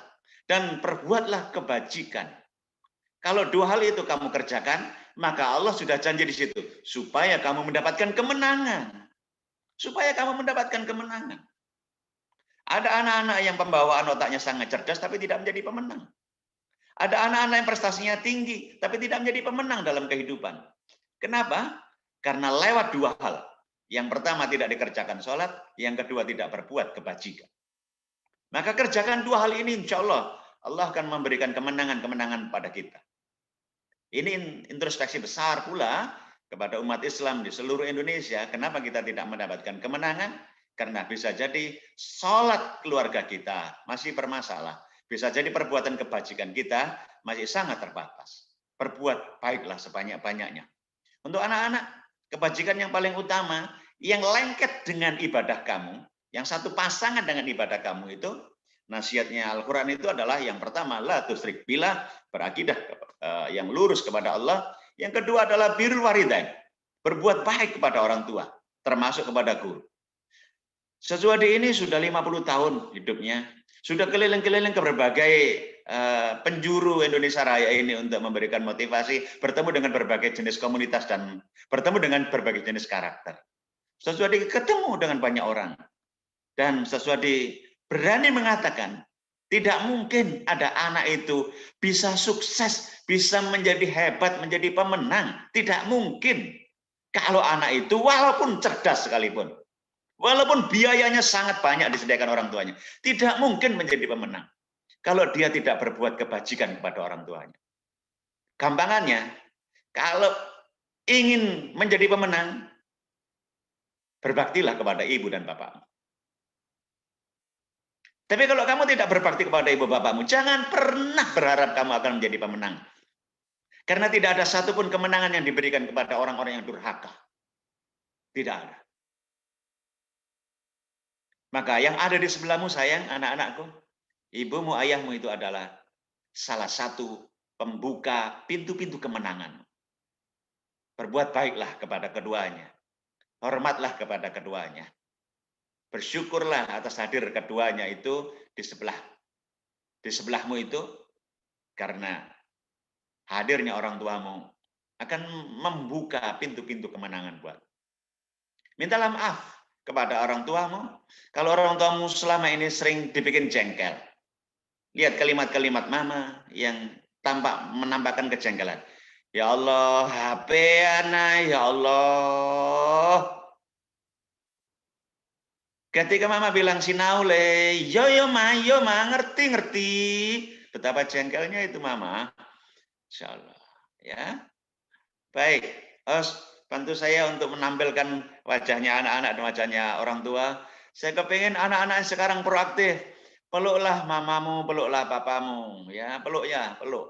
Dan perbuatlah kebajikan. Kalau 2 hal itu kamu kerjakan, maka Allah sudah janji di situ. Supaya kamu mendapatkan kemenangan. Supaya kamu mendapatkan kemenangan. Ada anak-anak yang pembawaan otaknya sangat cerdas, tapi tidak menjadi pemenang. Ada anak-anak yang prestasinya tinggi, tapi tidak menjadi pemenang dalam kehidupan. Kenapa? Karena lewat 2 hal. Yang pertama tidak dikerjakan sholat, yang kedua tidak berbuat kebajikan. Maka kerjakan 2 hal ini, insya Allah akan memberikan kemenangan-kemenangan pada kita. Ini introspeksi besar pula kepada umat Islam di seluruh Indonesia. Kenapa kita tidak mendapatkan kemenangan? Karena bisa jadi sholat keluarga kita masih bermasalah. Bisa jadi perbuatan kebajikan kita masih sangat terbatas. Berbuat baiklah sebanyak-banyaknya. Untuk anak-anak, kebajikan yang paling utama, yang lengket dengan ibadah kamu, yang satu pasangan dengan ibadah kamu itu, nasihatnya Al-Quran itu adalah yang pertama, la tusyrik billah, berakidah yang lurus kepada Allah. Yang kedua adalah birrul walidain, berbuat baik kepada orang tua, termasuk kepada guru. Sesuadi ini sudah 50 tahun hidupnya, sudah keliling-keliling ke berbagai penjuru Indonesia Raya ini untuk memberikan motivasi, bertemu dengan berbagai jenis komunitas dan bertemu dengan berbagai jenis karakter. Sesuadi ketemu dengan banyak orang. Dan Sesuadi berani mengatakan, tidak mungkin ada anak itu bisa sukses, bisa menjadi hebat, menjadi pemenang. Tidak mungkin. Kalau anak itu walaupun cerdas sekalipun, walaupun biayanya sangat banyak disediakan orang tuanya, tidak mungkin menjadi pemenang kalau dia tidak berbuat kebajikan kepada orang tuanya. Gampangannya, kalau ingin menjadi pemenang, berbaktilah kepada ibu dan bapakmu. Tapi kalau kamu tidak berbakti kepada ibu bapakmu, jangan pernah berharap kamu akan menjadi pemenang. Karena tidak ada satupun kemenangan yang diberikan kepada orang-orang yang durhaka. Tidak ada. Maka yang ada di sebelahmu sayang, anak-anakku, ibumu, ayahmu itu adalah salah satu pembuka pintu-pintu kemenangan. Berbuat baiklah kepada keduanya. Hormatlah kepada keduanya. Bersyukurlah atas hadir keduanya itu di sebelahmu itu, karena hadirnya orang tuamu akan membuka pintu-pintu kemenangan buat. Mintalah maaf kepada orang tuamu kalau orang tuamu selama ini sering dibikin jengkel. Lihat kalimat-kalimat mama yang tampak menampakkan kejengkelan. Ya Allah, HP anak, ya Allah. Ketika mama bilang sinaule, yo ma, ngerti. Betapa jengkelnya itu mama. Insya Allah. Ya. Baik. Bantu saya untuk menampilkan wajahnya anak-anak dan wajahnya orang tua. Saya kepingin anak-anak sekarang proaktif. Peluklah mamamu, peluklah papamu, ya, peluk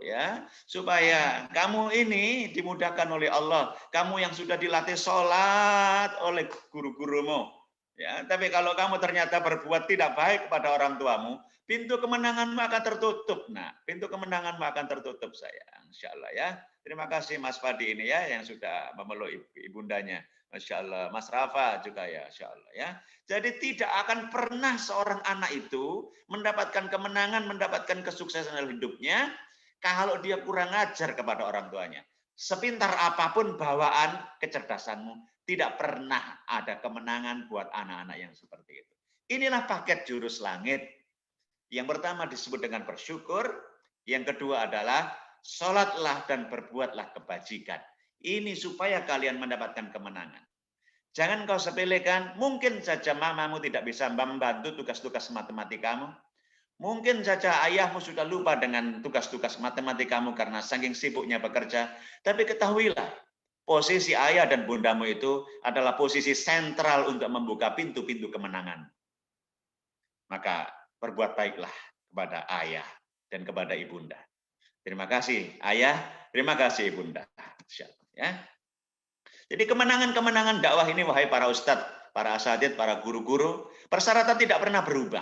ya, supaya kamu ini dimudahkan oleh Allah. Kamu yang sudah dilatih sholat oleh guru-gurumu, ya. Tapi kalau kamu ternyata berbuat tidak baik kepada orang tuamu, pintu kemenanganmu akan tertutup. Nah, pintu kemenanganmu akan tertutup, sayang. Insya Allah ya. Terima kasih Mas Padi ini ya yang sudah memeluk ibundanya. Masya Allah, Mas Rafa juga ya, Masya Allah ya. Jadi tidak akan pernah seorang anak itu mendapatkan kemenangan, mendapatkan kesuksesan dalam hidupnya kalau dia kurang ajar kepada orang tuanya. Sepintar apapun bawaan kecerdasanmu, tidak pernah ada kemenangan buat anak-anak yang seperti itu. Inilah paket jurus langit. Yang pertama disebut dengan bersyukur, yang kedua adalah sholatlah dan berbuatlah kebajikan. Ini supaya kalian mendapatkan kemenangan. Jangan kau sepelekan, mungkin saja mamamu tidak bisa membantu tugas-tugas matematikamu. Mungkin saja ayahmu sudah lupa dengan tugas-tugas matematikamu karena saking sibuknya bekerja. Tapi ketahuilah, posisi ayah dan bundamu itu adalah posisi sentral untuk membuka pintu-pintu kemenangan. Maka berbuat baiklah kepada ayah dan kepada ibunda. Terima kasih ayah, terima kasih ibunda. Ya. Jadi kemenangan-kemenangan dakwah ini, wahai para ustadz, para asatidz, para guru-guru, persyaratan tidak pernah berubah.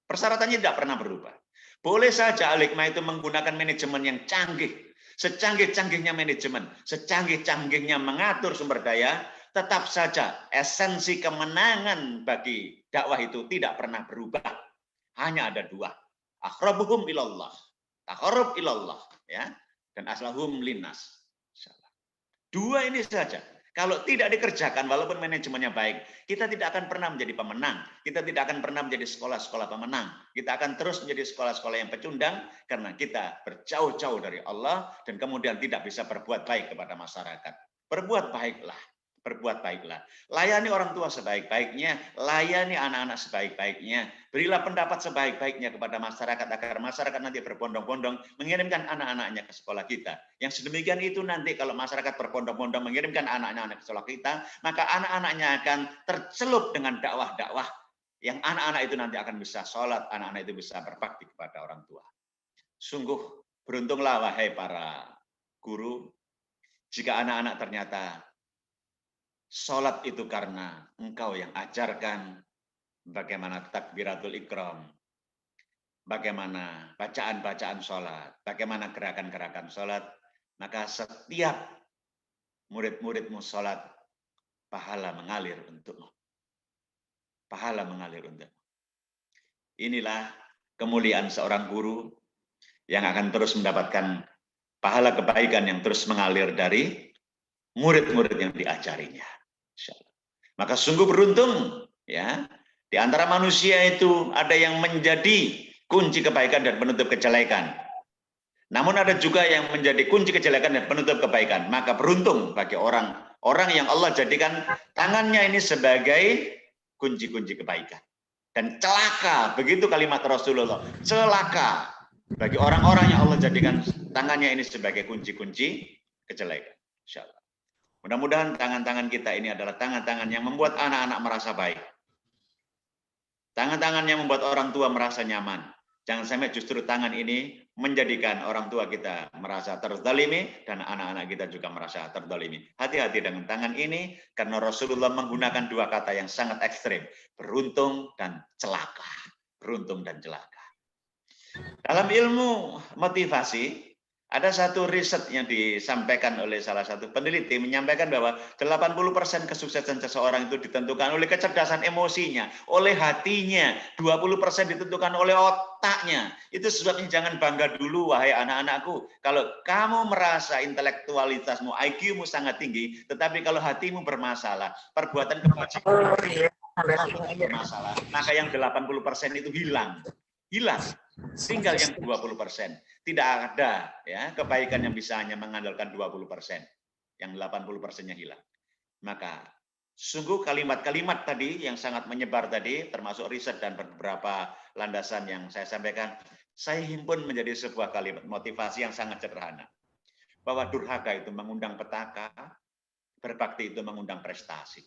Persyaratannya tidak pernah berubah. Boleh saja Al-Hikmah itu menggunakan manajemen yang canggih, secanggih-canggihnya manajemen, secanggih-canggihnya mengatur sumber daya, tetap saja esensi kemenangan bagi dakwah itu tidak pernah berubah. Hanya ada dua, aqrabuhum ilallah, taqarrub ilallah, ya, dan aslahum linnas. Dua ini saja. Kalau tidak dikerjakan, walaupun manajemennya baik, kita tidak akan pernah menjadi pemenang. Kita tidak akan pernah menjadi sekolah-sekolah pemenang. Kita akan terus menjadi sekolah-sekolah yang pecundang karena kita berjauh-jauh dari Allah dan kemudian tidak bisa berbuat baik kepada masyarakat. Berbuat baiklah. Berbuat baiklah. Layani orang tua sebaik-baiknya, layani anak-anak sebaik-baiknya, berilah pendapat sebaik-baiknya kepada masyarakat agar masyarakat nanti berbondong-bondong mengirimkan anak-anaknya ke sekolah kita. Yang sedemikian itu nanti kalau masyarakat berbondong-bondong mengirimkan anak-anak ke sekolah kita, maka anak-anaknya akan tercelup dengan dakwah-dakwah yang anak-anak itu nanti akan bisa sholat, anak-anak itu bisa berbakti kepada orang tua. Sungguh beruntunglah wahai para guru, jika anak-anak ternyata sholat itu karena engkau yang ajarkan bagaimana takbiratul ikram, bagaimana bacaan-bacaan sholat, bagaimana gerakan-gerakan sholat, maka setiap murid-muridmu sholat, pahala mengalir untukmu. Pahala mengalir untukmu. Inilah kemuliaan seorang guru yang akan terus mendapatkan pahala kebaikan yang terus mengalir dari murid-murid yang diajarinya. Maka sungguh beruntung ya Di antara manusia itu ada yang menjadi kunci kebaikan dan penutup kejelekan. Namun ada juga yang menjadi kunci kejelekan dan penutup kebaikan. Maka beruntung bagi orang yang Allah jadikan tangannya ini sebagai kunci-kunci kebaikan. Dan celaka, begitu kalimat Rasulullah, celaka bagi orang-orang yang Allah jadikan tangannya ini sebagai kunci-kunci kejelekan. Insyaallah. Mudah-mudahan tangan-tangan kita ini adalah tangan-tangan yang membuat anak-anak merasa baik. Tangan-tangan yang membuat orang tua merasa nyaman. Jangan sampai justru tangan ini menjadikan orang tua kita merasa terzalimi dan anak-anak kita juga merasa terzalimi. Hati-hati dengan tangan ini karena Rasulullah menggunakan dua kata yang sangat ekstrim. Beruntung dan celaka. Beruntung dan celaka. Dalam ilmu motivasi, ada satu riset yang disampaikan oleh salah satu peneliti menyampaikan bahwa 80% kesuksesan seseorang itu ditentukan oleh kecerdasan emosinya, oleh hatinya, 20% ditentukan oleh otaknya. Itu sebabnya jangan bangga dulu wahai anak-anakku. Kalau kamu merasa intelektualitasmu, IQ-mu sangat tinggi, tetapi kalau hatimu bermasalah, perbuatan kebajikan bermasalah, maka yang 80% itu hilang. Tinggal yang 20%. Tidak ada ya kebaikan yang bisa hanya mengandalkan 20%. Yang 80%-nya hilang. Maka sungguh kalimat-kalimat tadi yang sangat menyebar tadi, termasuk riset dan beberapa landasan yang saya sampaikan, saya himpun menjadi sebuah kalimat motivasi yang sangat sederhana. Bahwa durhaka itu mengundang petaka, berbakti itu mengundang prestasi.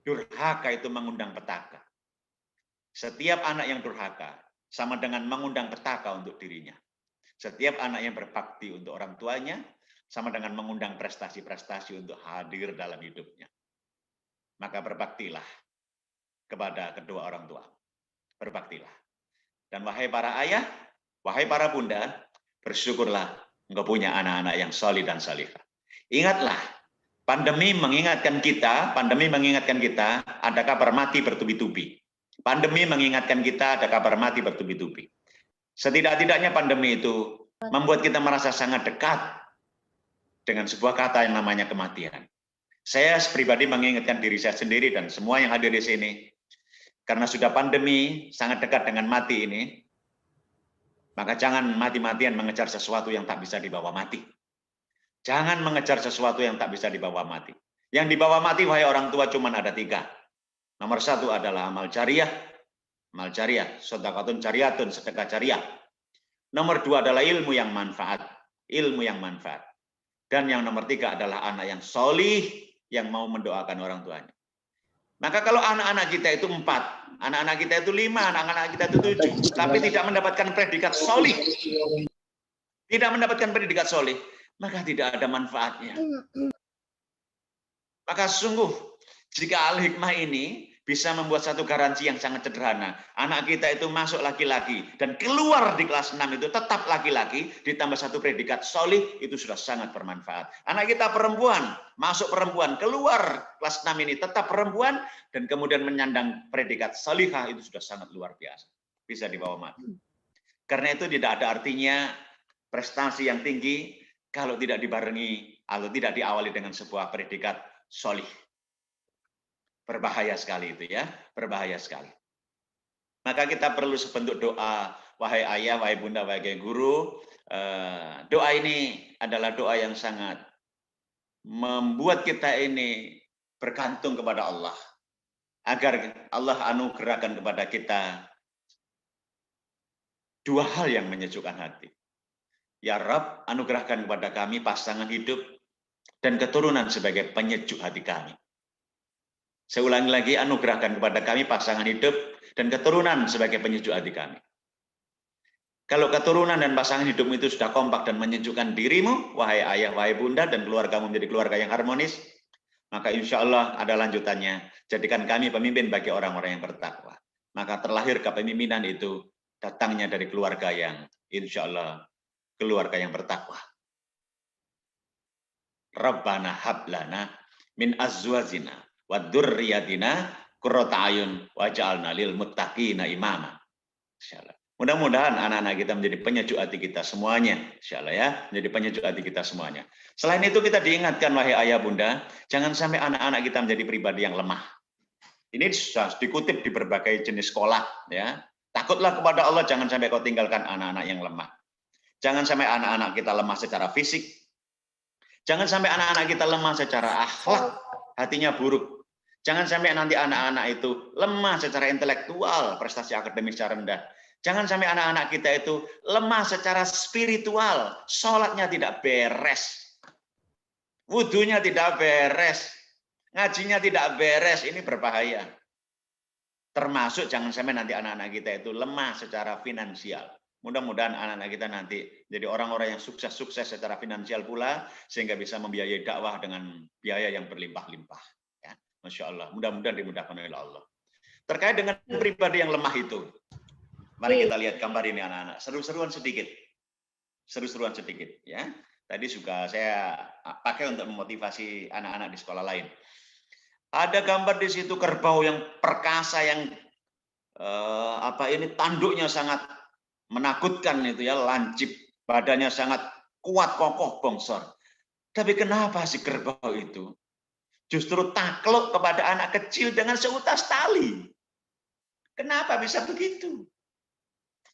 Durhaka itu mengundang petaka. Setiap anak yang durhaka sama dengan mengundang petaka untuk dirinya. Setiap anak yang berbakti untuk orang tuanya sama dengan mengundang prestasi-prestasi untuk hadir dalam hidupnya. Maka berbaktilah kepada kedua orang tua. Berbaktilah. Dan wahai para ayah, wahai para bunda, bersyukurlah engkau punya anak-anak yang solih dan salihah. Ingatlah, pandemi mengingatkan kita, ada kabar mati bertubi-tubi. Pandemi mengingatkan kita ada kabar mati bertubi-tubi. Setidak-tidaknya pandemi itu membuat kita merasa sangat dekat dengan sebuah kata yang namanya kematian. Saya pribadi mengingatkan diri saya sendiri dan semua yang hadir di sini, karena sudah pandemi sangat dekat dengan mati ini, maka jangan mati-matian mengejar sesuatu yang tak bisa dibawa mati. Jangan mengejar sesuatu yang tak bisa dibawa mati. Yang dibawa mati, wahai orang tua, cuma ada 3. Nomor 1 adalah amal jariah, sedekatun jariyatun, sedekah jariah. Nomor 2 adalah ilmu yang manfaat. Dan yang nomor 3 adalah anak yang solih, yang mau mendoakan orang tuanya. Maka kalau anak-anak kita itu 4, anak-anak kita itu 5, anak-anak kita itu 7, tapi tidak mendapatkan predikat solih, maka tidak ada manfaatnya. Maka sungguh, jika al-hikmah ini bisa membuat satu garansi yang sangat sederhana. Anak kita itu masuk laki-laki dan keluar di kelas 6 itu tetap laki-laki, ditambah satu predikat solih, itu sudah sangat bermanfaat. Anak kita perempuan, masuk perempuan, keluar kelas 6 ini tetap perempuan, dan kemudian menyandang predikat solihah, itu sudah sangat luar biasa. Bisa dibawa mati. Karena itu tidak ada artinya prestasi yang tinggi kalau tidak dibarengi atau tidak diawali dengan sebuah predikat solih. Berbahaya sekali itu ya, berbahaya sekali. Maka kita perlu sebentuk doa, wahai ayah, wahai bunda, wahai guru. Doa ini adalah doa yang sangat membuat kita ini bergantung kepada Allah. Agar Allah anugerahkan kepada kita 2 hal yang menyejukkan hati. Ya Rabb, anugerahkan kepada kami pasangan hidup dan keturunan sebagai penyejuk hati kami. Saya ulangi lagi, anugerahkan kepada kami pasangan hidup dan keturunan sebagai penyejuk hati kami. Kalau keturunan dan pasangan hidupmu itu sudah kompak dan menyejukkan dirimu, wahai ayah, wahai bunda, dan keluargamu menjadi keluarga yang harmonis, maka insya Allah ada lanjutannya. Jadikan kami pemimpin bagi orang-orang yang bertakwa. Maka terlahir kepemimpinan itu datangnya dari keluarga yang insya Allah keluarga yang bertakwa. Rabbana hablana min azwajina wa dzurriyyatina qurrata ayun waj'alna lil muttaqina imama. Insyaallah. Mudah-mudahan anak-anak kita menjadi penyejuk hati kita semuanya, insyaallah ya, menjadi penyejuk hati kita semuanya. Selain itu kita diingatkan wahai ayah bunda, jangan sampai anak-anak kita menjadi pribadi yang lemah. Ini sudah dikutip di berbagai jenis sekolah, ya. Takutlah kepada Allah, jangan sampai kau tinggalkan anak-anak yang lemah. Jangan sampai anak-anak kita lemah secara fisik. Jangan sampai anak-anak kita lemah secara akhlak, hatinya buruk. Jangan sampai nanti anak-anak itu lemah secara intelektual, prestasi akademisnya rendah. Jangan sampai anak-anak kita itu lemah secara spiritual, sholatnya tidak beres, wudunya tidak beres, ngajinya tidak beres, ini berbahaya. Termasuk jangan sampai nanti anak-anak kita itu lemah secara finansial. Mudah-mudahan anak-anak kita nanti jadi orang-orang yang sukses-sukses secara finansial pula, sehingga bisa membiayai dakwah dengan biaya yang berlimpah-limpah. Ya, Masya Allah, mudah-mudahan dimudahkan oleh Allah. Terkait dengan pribadi yang lemah itu, mari kita lihat gambar ini anak-anak. Seru-seruan sedikit. Seru-seruan sedikit. Ya. Tadi juga saya pakai untuk memotivasi anak-anak di sekolah lain. Ada gambar di situ kerbau yang perkasa, yang tanduknya sangat menakutkan itu ya, lancip, badannya sangat kuat, kokoh, bongsor. Tapi kenapa si kerbau itu justru takluk kepada anak kecil dengan seutas tali? Kenapa bisa begitu?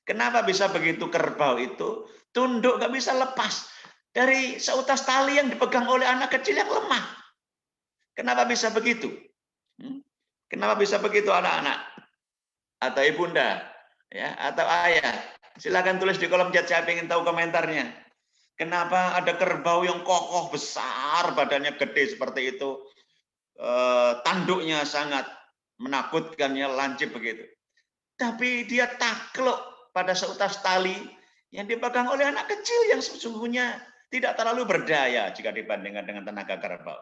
Kenapa bisa begitu? Kerbau itu tunduk, nggak bisa lepas dari seutas tali yang dipegang oleh anak kecil yang lemah. Kenapa bisa begitu? Kenapa bisa begitu anak-anak? Atau ibunda, ya, atau ayah? Silakan tulis di kolom chat, saya ingin tahu komentarnya. Kenapa ada kerbau yang kokoh, besar, badannya gede seperti itu, tanduknya sangat menakutkan, ya, lancip begitu. Tapi dia takluk pada seutas tali yang dipegang oleh anak kecil yang sesungguhnya tidak terlalu berdaya jika dibandingkan dengan tenaga kerbau.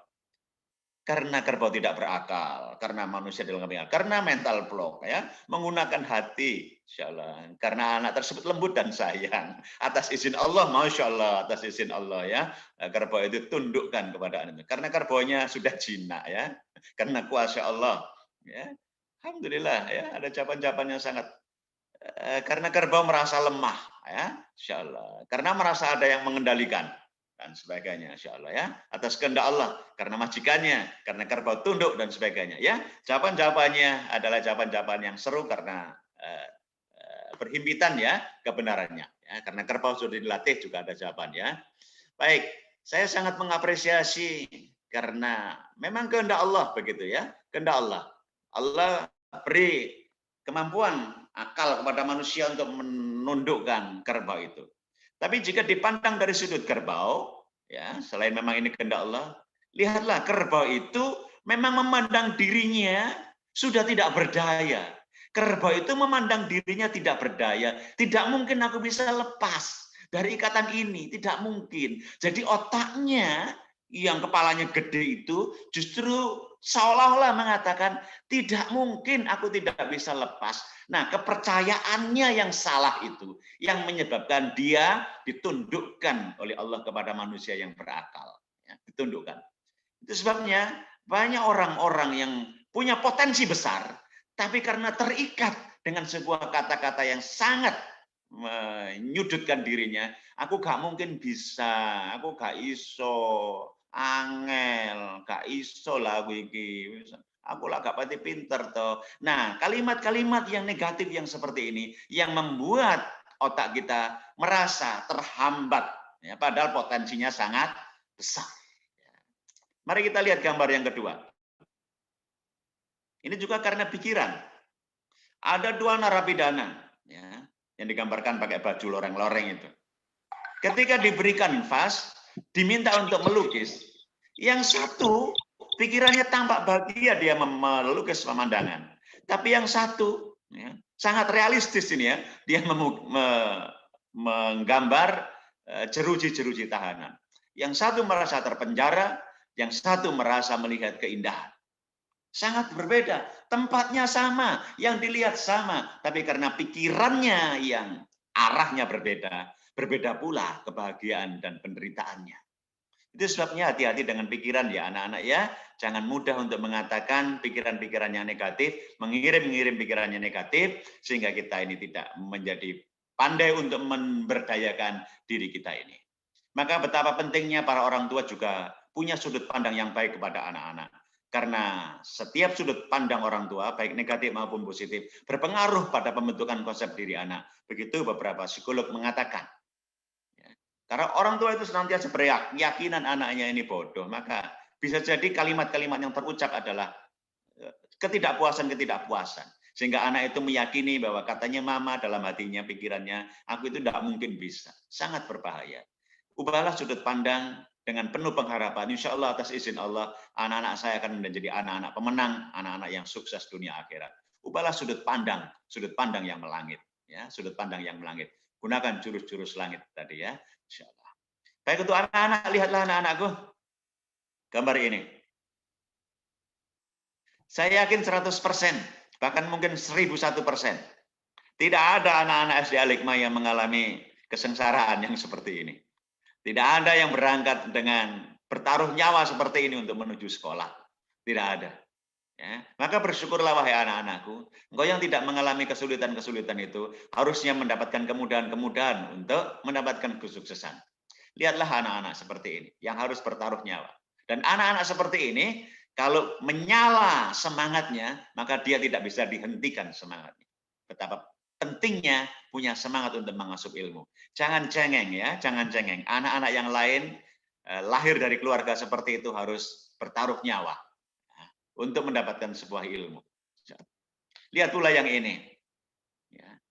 Karena kerbau tidak berakal, karena manusia dalam akal, karena mental block, ya, menggunakan hati, insyaallah. Karena anak tersebut lembut dan sayang, atas izin Allah, masya Allah, atas izin Allah, ya, kerbau itu tundukkan kepada anak. Karena kerbaunya sudah jinak, ya, karena kuasa Allah, ya. Alhamdulillah, ya, ada jawaban-jawaban yang sangat. Karena kerbau merasa lemah, ya, insyaallah. Karena merasa ada yang mengendalikan. Dan sebagainya, insya Allah, ya, atas kehendak Allah, karena majikannya, karena kerbau tunduk dan sebagainya, ya. Jawaban-jawabannya adalah jawaban-jawaban yang seru karena berhimpitan, ya, kebenarannya, ya, karena kerbau sudah dilatih juga ada jawaban, ya. Baik, saya sangat mengapresiasi karena memang kehendak Allah begitu, ya, kehendak Allah. Allah beri kemampuan akal kepada manusia untuk menundukkan kerbau itu. Tapi jika dipandang dari sudut kerbau, ya, selain memang ini kehendak Allah, lihatlah kerbau itu memang memandang dirinya sudah tidak berdaya. Kerbau itu memandang dirinya tidak berdaya. Tidak mungkin aku bisa lepas dari ikatan ini, tidak mungkin. Jadi otaknya yang kepalanya gede itu justru seolah-olah mengatakan tidak mungkin aku tidak bisa lepas. Nah, kepercayaannya yang salah itu yang menyebabkan dia ditundukkan oleh Allah kepada manusia yang berakal, ya, ditundukkan. Itu sebabnya banyak orang-orang yang punya potensi besar, tapi karena terikat dengan sebuah kata-kata yang sangat menyudutkan dirinya, aku gak mungkin bisa, aku gak iso, angel, gak iso lah aku iki. Aku lah gak pati pinter toh. Nah, kalimat-kalimat yang negatif yang seperti ini yang membuat otak kita merasa terhambat, ya, padahal potensinya sangat besar. Mari kita lihat gambar yang kedua. Ini juga karena pikiran. Ada dua narapidana, ya, yang digambarkan pakai baju loreng-loreng itu. Ketika diberikan vas, diminta untuk melukis, yang satu pikirannya tampak bahagia dia melukis pemandangan. Tapi yang satu, ya, sangat realistis ini, ya, dia menggambar jeruji-jeruji tahanan. Yang satu merasa terpenjara, yang satu merasa melihat keindahan. Sangat berbeda, tempatnya sama, yang dilihat sama, tapi karena pikirannya yang arahnya berbeda, berbeda pula kebahagiaan dan penderitaannya. Itu sebabnya hati-hati dengan pikiran, ya anak-anak, ya. Jangan mudah untuk mengatakan pikiran-pikiran yang negatif, mengirim pikirannya negatif, sehingga kita ini tidak menjadi pandai untuk memberdayakan diri kita ini. Maka betapa pentingnya para orang tua juga punya sudut pandang yang baik kepada anak-anak. Karena setiap sudut pandang orang tua, baik negatif maupun positif, berpengaruh pada pembentukan konsep diri anak. Begitu beberapa psikolog mengatakan. Karena orang tua itu senantiasa berkeyakinan anaknya ini bodoh, maka bisa jadi kalimat-kalimat yang terucap adalah ketidakpuasan. Sehingga anak itu meyakini bahwa katanya mama dalam hatinya, pikirannya, aku itu tidak mungkin bisa. Sangat berbahaya. Ubahlah sudut pandang dengan penuh pengharapan. Insya Allah atas izin Allah, anak-anak saya akan menjadi anak-anak pemenang, anak-anak yang sukses dunia akhirat. Ubahlah sudut pandang yang melangit. Ya, sudut pandang yang melangit. Gunakan jurus-jurus langit tadi ya. Insya Allah. Baik untuk anak-anak, lihatlah anak-anakku. Gambar ini. Saya yakin 100%, bahkan mungkin 1001%. Tidak ada anak-anak SD Al-Hikmah yang mengalami kesengsaraan yang seperti ini. Tidak ada yang berangkat dengan bertaruh nyawa seperti ini untuk menuju sekolah. Tidak ada. Ya. Maka bersyukurlah wahai anak-anakku, engkau yang tidak mengalami kesulitan-kesulitan itu harusnya mendapatkan kemudahan-kemudahan untuk mendapatkan kesuksesan. Lihatlah anak-anak seperti ini yang harus bertaruh nyawa. Dan anak-anak seperti ini kalau menyala semangatnya, maka dia tidak bisa dihentikan semangatnya. Betapa pentingnya punya semangat untuk mengasuh ilmu. Jangan cengeng ya, jangan cengeng. Anak-anak yang lain lahir dari keluarga seperti itu harus bertaruh nyawa untuk mendapatkan sebuah ilmu. Lihat pula yang ini.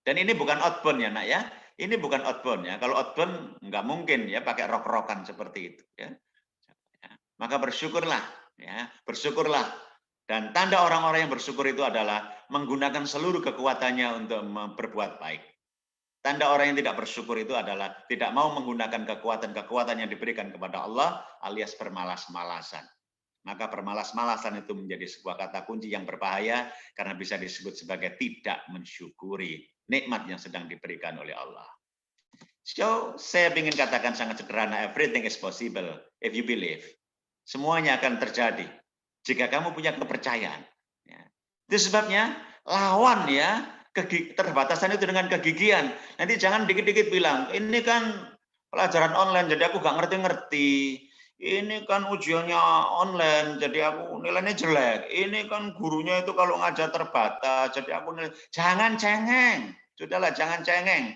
Dan ini bukan outbound ya nak ya. Ini bukan outbound ya. Kalau outbound nggak mungkin ya pakai rok-rokan seperti itu. Ya. Maka bersyukurlah. Ya, bersyukurlah. Dan tanda orang-orang yang bersyukur itu adalah menggunakan seluruh kekuatannya untuk berbuat baik. Tanda orang yang tidak bersyukur itu adalah tidak mau menggunakan kekuatan-kekuatan yang diberikan kepada Allah alias bermalas-malasan. Maka bermalas-malasan itu menjadi sebuah kata kunci yang berbahaya karena bisa disebut sebagai tidak mensyukuri nikmat yang sedang diberikan oleh Allah. So, saya ingin katakan sangat sederhana, everything is possible if you believe. Semuanya akan terjadi jika kamu punya kepercayaan. Itu sebabnya lawan ya keterbatasan itu dengan kegigihan. Nanti jangan dikit-dikit bilang, ini kan pelajaran online jadi aku nggak ngerti-ngerti. Ini kan ujiannya online jadi aku nilainya jelek. Ini kan gurunya itu kalau ngajar terbatas jadi aku nilai. Jangan cengeng. Sudahlah, jangan cengeng.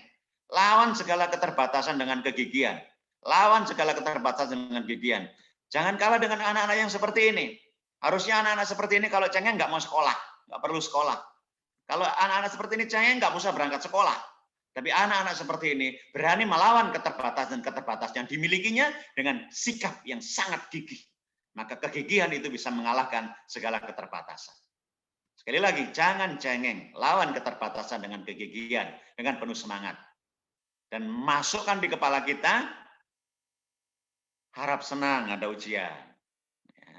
Lawan segala keterbatasan dengan kegigihan. Lawan segala keterbatasan dengan kegigihan. Jangan kalah dengan anak-anak yang seperti ini. Harusnya anak-anak seperti ini kalau cengeng nggak mau sekolah, nggak perlu sekolah. Kalau anak-anak seperti ini cengeng nggak usah berangkat sekolah. Tapi anak-anak seperti ini berani melawan keterbatasan yang dimilikinya dengan sikap yang sangat gigih. Maka kegigihan itu bisa mengalahkan segala keterbatasan. Sekali lagi, jangan cengeng, lawan keterbatasan dengan kegigihan, dengan penuh semangat. Dan masukkan di kepala kita, harap senang ada ujian. Ya.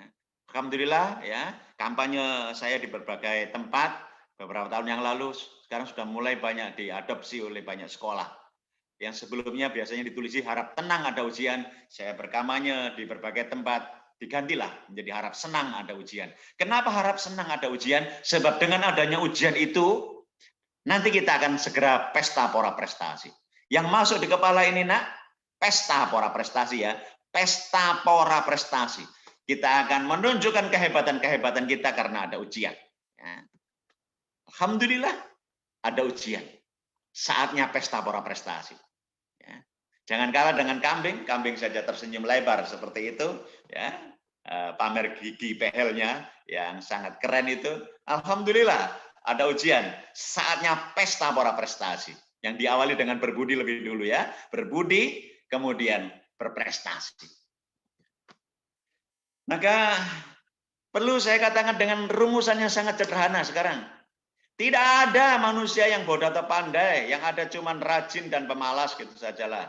Alhamdulillah ya, kampanye saya di berbagai tempat beberapa tahun yang lalu sekarang sudah mulai banyak diadopsi oleh banyak sekolah. Yang sebelumnya biasanya ditulisi harap tenang ada ujian, saya berkampanye di berbagai tempat digantilah menjadi harap senang ada ujian. Kenapa harap senang ada ujian? Sebab dengan adanya ujian itu nanti kita akan segera pesta pora prestasi. Yang masuk di kepala ini nak, pesta pora prestasi ya. Pesta pora prestasi. Kita akan menunjukkan kehebatan-kehebatan kita karena ada ujian. Ya. Alhamdulillah ada ujian. Saatnya pesta pora prestasi. Ya. Jangan kalah dengan kambing. Kambing saja tersenyum lebar seperti itu. Ya. Pamer gigi pehelnya yang sangat keren itu. Alhamdulillah ada ujian. Saatnya pesta pora prestasi. Yang diawali dengan berbudi lebih dulu ya. Berbudi, kemudian berprestasi. Maka perlu saya katakan dengan rumusan yang sangat sederhana sekarang. Tidak ada manusia yang bodoh atau pandai, yang ada cuman rajin dan pemalas gitu sajalah.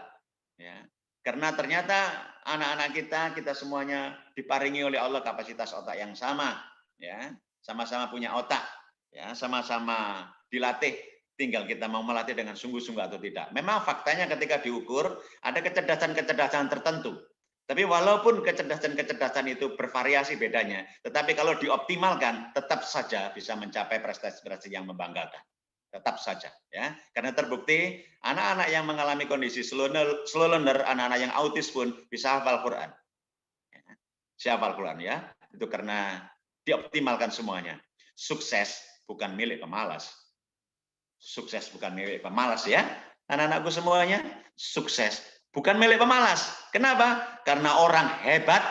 Ya. Karena ternyata anak-anak kita semuanya diparingi oleh Allah kapasitas otak yang sama, ya, sama-sama punya otak, ya, sama-sama dilatih. Tinggal kita mau melatih dengan sungguh-sungguh atau tidak. Memang faktanya ketika diukur, ada kecerdasan-kecerdasan tertentu. Tapi walaupun kecerdasan-kecerdasan itu bervariasi bedanya, tetapi kalau dioptimalkan, tetap saja bisa mencapai prestasi-prestasi yang membanggakan. Tetap saja. Ya. Karena terbukti, anak-anak yang mengalami kondisi slow learner, anak-anak yang autis pun bisa hafal Quran. Ya. Bisa hafal Quran ya. Itu karena dioptimalkan semuanya. Sukses bukan milik pemalas. Sukses bukan milik pemalas ya. Anak-anakku semuanya, sukses bukan milik pemalas. Kenapa? Karena orang hebat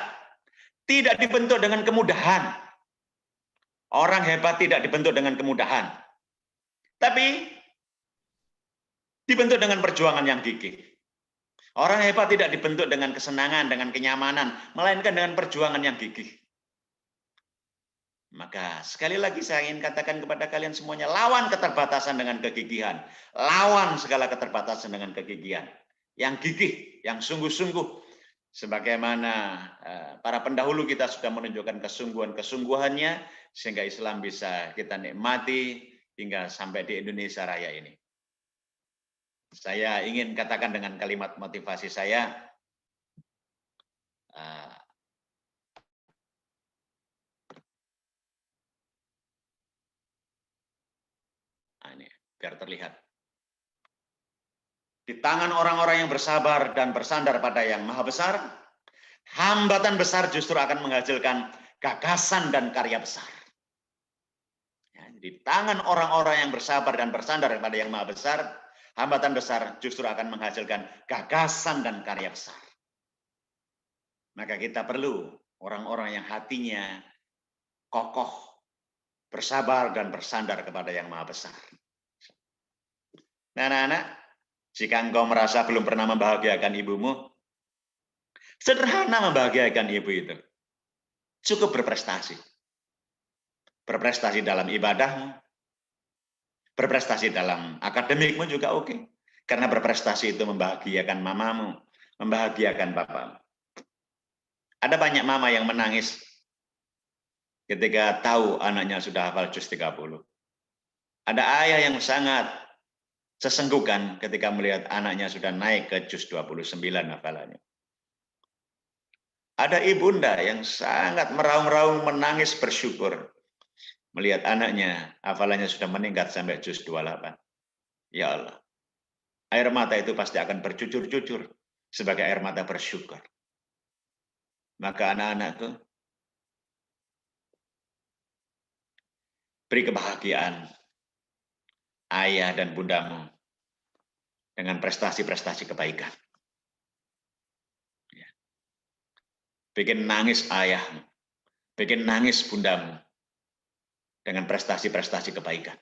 tidak dibentuk dengan kemudahan. Orang hebat tidak dibentuk dengan kemudahan. Tapi dibentuk dengan perjuangan yang gigih. Orang hebat tidak dibentuk dengan kesenangan, dengan kenyamanan, melainkan dengan perjuangan yang gigih. Maka sekali lagi saya ingin katakan kepada kalian semuanya, lawan keterbatasan dengan kegigihan. Lawan segala keterbatasan dengan kegigihan. Yang gigih, yang sungguh-sungguh. Sebagaimana para pendahulu kita sudah menunjukkan kesungguhan-kesungguhannya, sehingga Islam bisa kita nikmati hingga sampai di Indonesia Raya ini. Saya ingin katakan dengan kalimat motivasi saya, ini biar terlihat. Di tangan orang-orang yang bersabar dan bersandar pada yang maha besar, hambatan besar justru akan menghasilkan gagasan dan karya besar. Ya, di tangan orang-orang yang bersabar dan bersandar pada yang maha besar, hambatan besar justru akan menghasilkan gagasan dan karya besar. Maka kita perlu orang-orang yang hatinya kokoh, bersabar dan bersandar kepada yang maha besar. Nah, anak-anak, jika engkau merasa belum pernah membahagiakan ibumu, sederhana membahagiakan ibu itu. Cukup berprestasi. Berprestasi dalam ibadahmu, berprestasi dalam akademikmu juga oke. Karena berprestasi itu membahagiakan mamamu, membahagiakan bapamu. Ada banyak mama yang menangis ketika tahu anaknya sudah hafal juz 30. Ada ayah yang sangat sesenggukan ketika melihat anaknya sudah naik ke juz 29 hafalannya. Ada ibunda yang sangat meraung-raung menangis bersyukur melihat anaknya hafalannya sudah meningkat sampai juz 28. Ya Allah, air mata itu pasti akan bercucur-cucur sebagai air mata bersyukur. Maka anak-anakku, beri kebahagiaan ayah dan bundamu dengan prestasi-prestasi kebaikan. Bikin nangis ayahmu, bikin nangis bundamu dengan prestasi-prestasi kebaikan.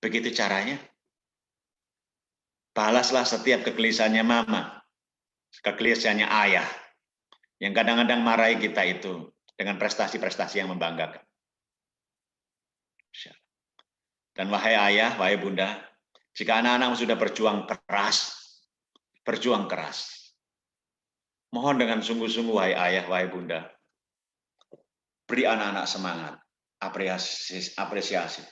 Begitu caranya. Balaslah setiap kegelisahannya mama, kegelisahannya ayah, yang kadang-kadang marahi kita itu dengan prestasi-prestasi yang membanggakan. Dan wahai ayah, wahai bunda, jika anak-anakmu sudah berjuang keras, mohon dengan sungguh-sungguh wahai ayah, wahai bunda, beri anak-anak semangat, apresiasi,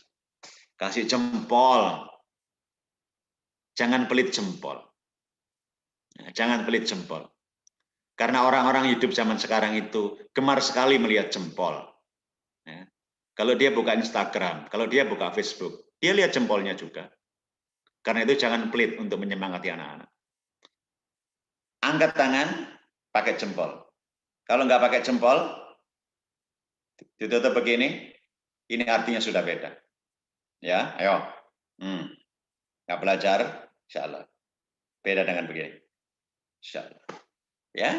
kasih jempol, jangan pelit jempol, jangan pelit jempol. Karena orang-orang hidup zaman sekarang itu gemar sekali melihat jempol. Ya. Kalau dia buka Instagram, kalau dia buka Facebook, dia lihat jempolnya juga. Karena itu jangan pelit untuk menyemangati anak-anak. Angkat tangan, pakai jempol. Kalau nggak pakai jempol, ditutup begini, ini artinya sudah beda. Ya, ayo. Nggak belajar, insya Allah. Beda dengan begini. Insya Allah. Ya.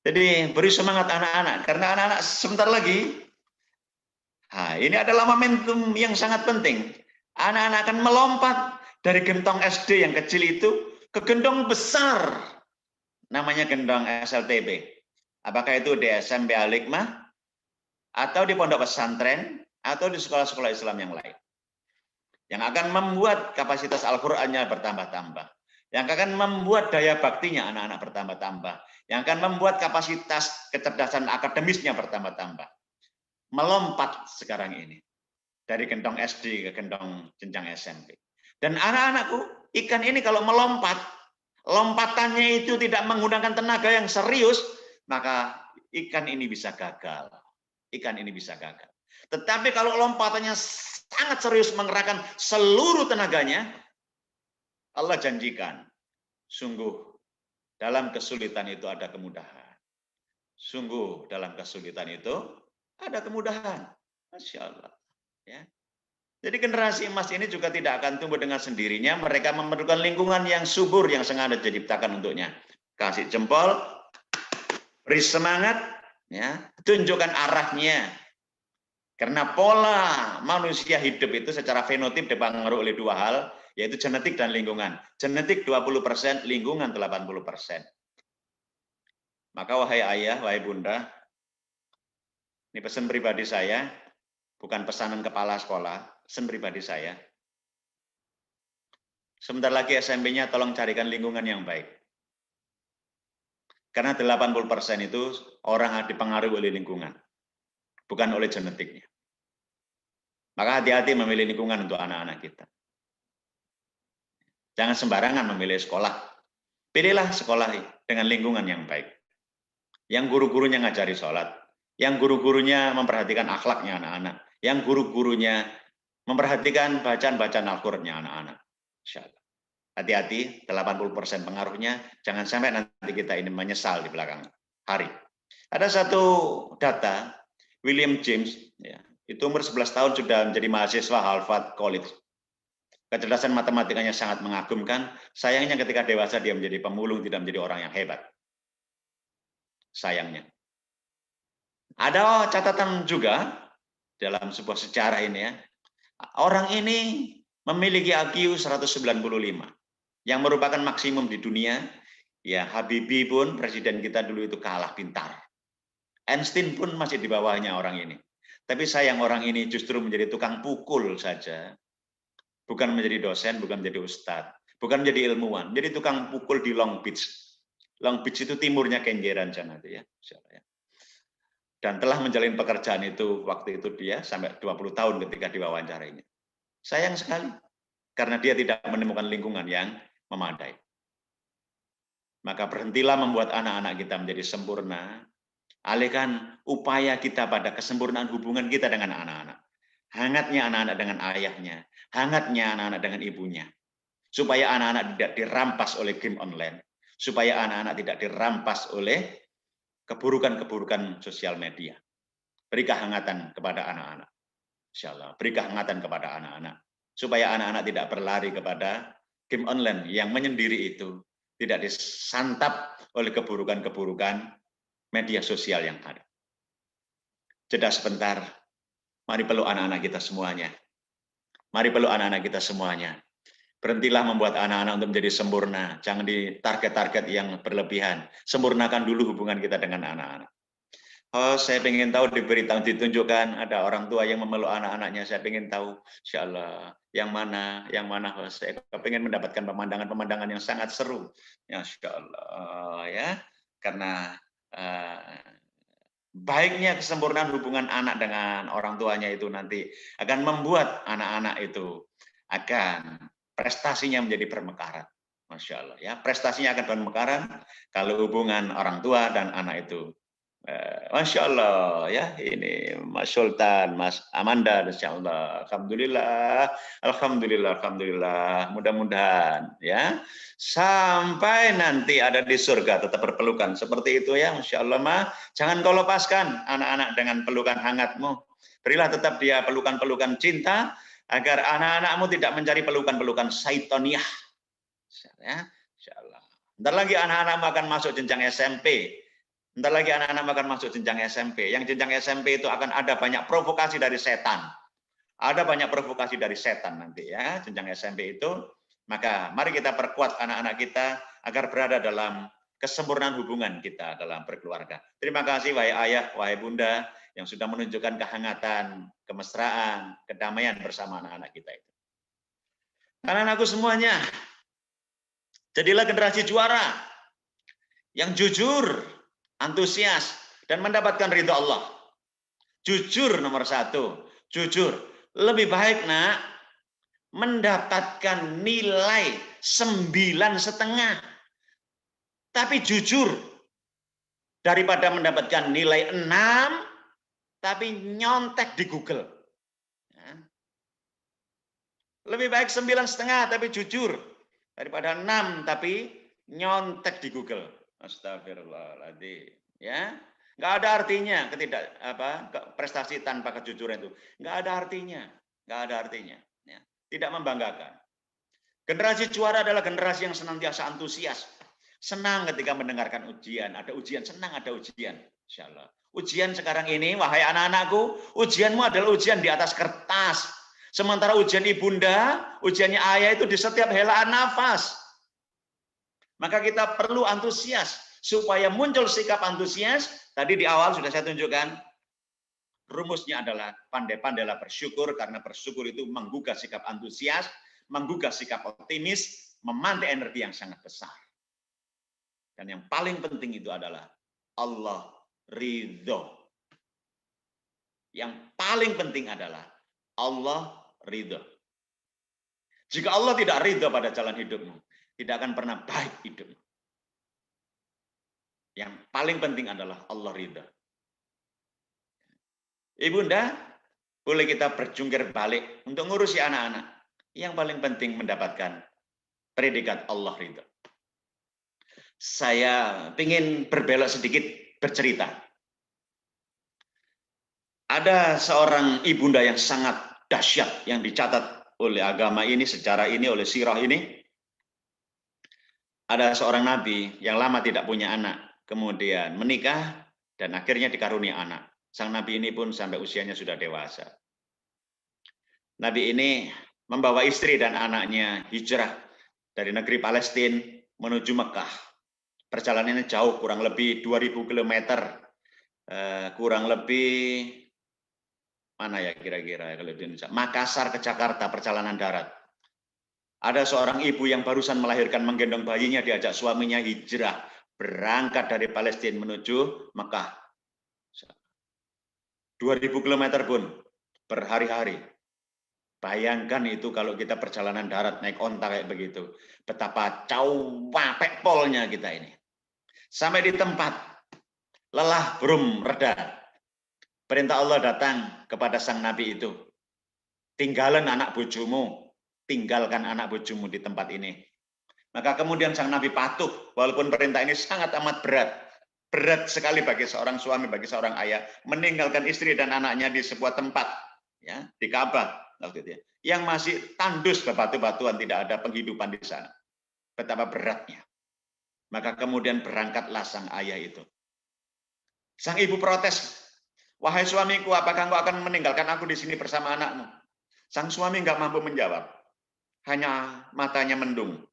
Jadi beri semangat anak-anak. Karena anak-anak sebentar lagi, ini adalah momentum yang sangat penting. Anak-anak akan melompat dari gentong SD yang kecil itu ke gentong besar. Namanya gentong SLTB. Apakah itu di SMP Al-Hikmah, atau di pondok pesantren, atau di sekolah-sekolah Islam yang lain. Yang akan membuat kapasitas Al-Qur'annya bertambah-tambah. Yang akan membuat daya baktinya anak-anak bertambah-tambah. Yang akan membuat kapasitas kecerdasan akademisnya bertambah-tambah. Melompat sekarang ini. Dari gentong SD ke gentong jenjang SMP. Dan anak-anakku, ikan ini kalau melompat, lompatannya itu tidak menggunakan tenaga yang serius, maka ikan ini bisa gagal. Ikan ini bisa gagal. Tetapi kalau lompatannya sangat serius mengerahkan seluruh tenaganya, Allah janjikan, sungguh dalam kesulitan itu ada kemudahan. Sungguh dalam kesulitan itu ada kemudahan. Masya Allah. Ya. Jadi generasi emas ini juga tidak akan tumbuh dengan sendirinya. Mereka memerlukan lingkungan yang subur yang sengaja diciptakan untuknya. Kasih jempol, beri semangat, ya, tunjukkan arahnya. Karena pola manusia hidup itu secara fenotip dipengaruhi oleh dua hal, yaitu genetik dan lingkungan. Genetik 20%, lingkungan 80%. Maka wahai ayah, wahai bunda, ini pesan pribadi saya, bukan pesanan kepala sekolah, pesan pribadi saya. Sebentar lagi SMP-nya tolong carikan lingkungan yang baik. Karena 80% itu orang dipengaruhi oleh lingkungan, bukan oleh genetiknya. Maka hati-hati memilih lingkungan untuk anak-anak kita. Jangan sembarangan memilih sekolah. Pilihlah sekolah dengan lingkungan yang baik. Yang guru-gurunya ngajari sholat. Yang guru-gurunya memperhatikan akhlaknya anak-anak. Yang guru-gurunya memperhatikan bacaan-bacaan Al-Qur'annya anak-anak. Insyaallah. Hati-hati, 80% pengaruhnya. Jangan sampai nanti kita ini menyesal di belakang hari. Ada satu data, William James, ya, itu umur 11 tahun sudah menjadi mahasiswa Harvard College. Kecerdasan matematikanya sangat mengagumkan. Sayangnya ketika dewasa dia menjadi pemulung, tidak menjadi orang yang hebat. Sayangnya. Ada catatan juga dalam sebuah sejarah ini ya. Orang ini memiliki IQ 195 yang merupakan maksimum di dunia. Ya, Habibie pun presiden kita dulu itu kalah pintar. Einstein pun masih di bawahnya orang ini. Tapi sayang orang ini justru menjadi tukang pukul saja. Bukan menjadi dosen, bukan menjadi ustadz, bukan menjadi ilmuwan, menjadi tukang pukul di Long Beach. Long Beach itu timurnya Kenjeran sana itu ya. Dan telah menjalin pekerjaan itu waktu itu dia sampai 20 tahun ketika diwawancarainya. Sayang sekali karena dia tidak menemukan lingkungan yang memadai. Maka berhentilah membuat anak-anak kita menjadi sempurna. Alihkan upaya kita pada kesempurnaan hubungan kita dengan anak-anak. Hangatnya anak-anak dengan ayahnya, hangatnya anak-anak dengan ibunya. Supaya anak-anak tidak dirampas oleh game online, supaya anak-anak tidak dirampas oleh keburukan-keburukan sosial media. Beri kehangatan kepada anak-anak. Insyaallah, beri kehangatan kepada anak-anak. Supaya anak-anak tidak berlari kepada game online yang menyendiri itu, tidak disantap oleh keburukan-keburukan media sosial yang ada. Jeda sebentar, mari peluk anak-anak kita semuanya. Mari peluk anak-anak kita semuanya. Berhentilah membuat anak-anak untuk menjadi sempurna. Jangan di target-target yang berlebihan. Sempurnakan dulu hubungan kita dengan anak-anak. Oh, saya ingin tahu diberitahu, ditunjukkan ada orang tua yang memeluk anak-anaknya. Saya ingin tahu, insyaallah, yang mana. Oh, saya ingin mendapatkan pemandangan-pemandangan yang sangat seru. Ya, insyaallah, ya. Karena baiknya kesempurnaan hubungan anak dengan orang tuanya itu nanti akan membuat anak-anak itu akan prestasinya menjadi bermekaran. Masya Allah ya, prestasinya akan bermekaran kalau hubungan orang tua dan anak itu. Masya Allah ya, ini Mas Sultan, Mas Amanda, Insya Allah, alhamdulillah, alhamdulillah, mudah-mudahan ya sampai nanti ada di surga tetap berpelukan seperti itu ya, Masya Allah mah. Jangan kau lepaskan anak-anak dengan pelukan hangatmu. Berilah tetap dia pelukan-pelukan cinta agar anak-anakmu tidak mencari pelukan-pelukan syaitoniah. Ya, Insya Allah. Bentar lagi anak-anakmu akan masuk jenjang SMP. Bentar lagi anak-anak akan masuk jenjang SMP. Yang jenjang SMP itu akan ada banyak provokasi dari setan. Ada banyak provokasi dari setan nanti ya, jenjang SMP itu. Maka mari kita perkuat anak-anak kita agar berada dalam kesempurnaan hubungan kita dalam berkeluarga. Terima kasih wahai ayah, wahai bunda yang sudah menunjukkan kehangatan, kemesraan, kedamaian bersama anak-anak kita itu. Anak-anakku semuanya, jadilah generasi juara yang jujur, antusias, dan mendapatkan ridho Allah. Jujur nomor 1. Jujur. Lebih baik nak mendapatkan nilai 9,5. Tapi jujur. Daripada mendapatkan nilai 6, tapi nyontek di Google. Lebih baik 9,5 tapi jujur. Daripada 6 tapi nyontek di Google. Astagfirullahaladzim. Ya, Nggak ada artinya prestasi tanpa kejujuran itu. Nggak ada artinya. Nggak ada artinya. Ya. Tidak membanggakan. Generasi juara adalah generasi yang senantiasa antusias. Senang ketika mendengarkan ujian. Ada ujian, senang ada ujian. Insya Allah. Ujian sekarang ini, wahai anak-anakku, ujianmu adalah ujian di atas kertas. Sementara ujian ibunda, ujiannya ayah itu di setiap helaan nafas. Maka kita perlu antusias. Supaya muncul sikap antusias, tadi di awal sudah saya tunjukkan, rumusnya adalah pandai-pandailah bersyukur, karena bersyukur itu menggugah sikap antusias, menggugah sikap optimis, memantik energi yang sangat besar. Dan yang paling penting itu adalah Allah ridho. Yang paling penting adalah Allah ridho. Jika Allah tidak ridho pada jalan hidupmu, tidak akan pernah baik hidupmu. Yang paling penting adalah Allah ridho. Ibunda, boleh kita berjungkir balik untuk ngurusi anak-anak. Yang paling penting mendapatkan predikat Allah ridho. Saya ingin berbelok sedikit bercerita. Ada seorang ibunda yang sangat dahsyat yang dicatat oleh agama ini, sejarah ini, oleh sirah ini. Ada seorang nabi yang lama tidak punya anak, kemudian menikah dan akhirnya dikaruniai anak. Sang nabi ini pun sampai usianya sudah dewasa. Nabi ini membawa istri dan anaknya hijrah dari negeri Palestina menuju Mekah. Perjalanannya jauh, kurang lebih 2000 km. Kurang lebih, mana ya kira-kira kalau di Indonesia? Makassar ke Jakarta, perjalanan darat. Ada seorang ibu yang barusan melahirkan, menggendong bayinya, diajak suaminya hijrah. Berangkat dari Palestina menuju Mekah. 2000 km pun berhari-hari. Bayangkan itu kalau kita perjalanan darat naik onta kayak begitu. Betapa capek polnya kita ini. Sampai di tempat, lelah belum reda. Perintah Allah datang kepada sang nabi itu. Tinggalkan anak bojomu, tinggalkan anak bojomu di tempat ini. Maka kemudian sang nabi patuh, walaupun perintah ini sangat amat berat. Berat sekali bagi seorang suami, bagi seorang ayah, meninggalkan istri dan anaknya di sebuah tempat, ya, di Ka'bah, yang masih tandus bebatu-batuan, tidak ada penghidupan di sana. Betapa beratnya. Maka kemudian berangkatlah sang ayah itu. Sang ibu protes, wahai suamiku, apakah engkau akan meninggalkan aku di sini bersama anakmu? Sang suami nggak mampu menjawab, hanya matanya mendung.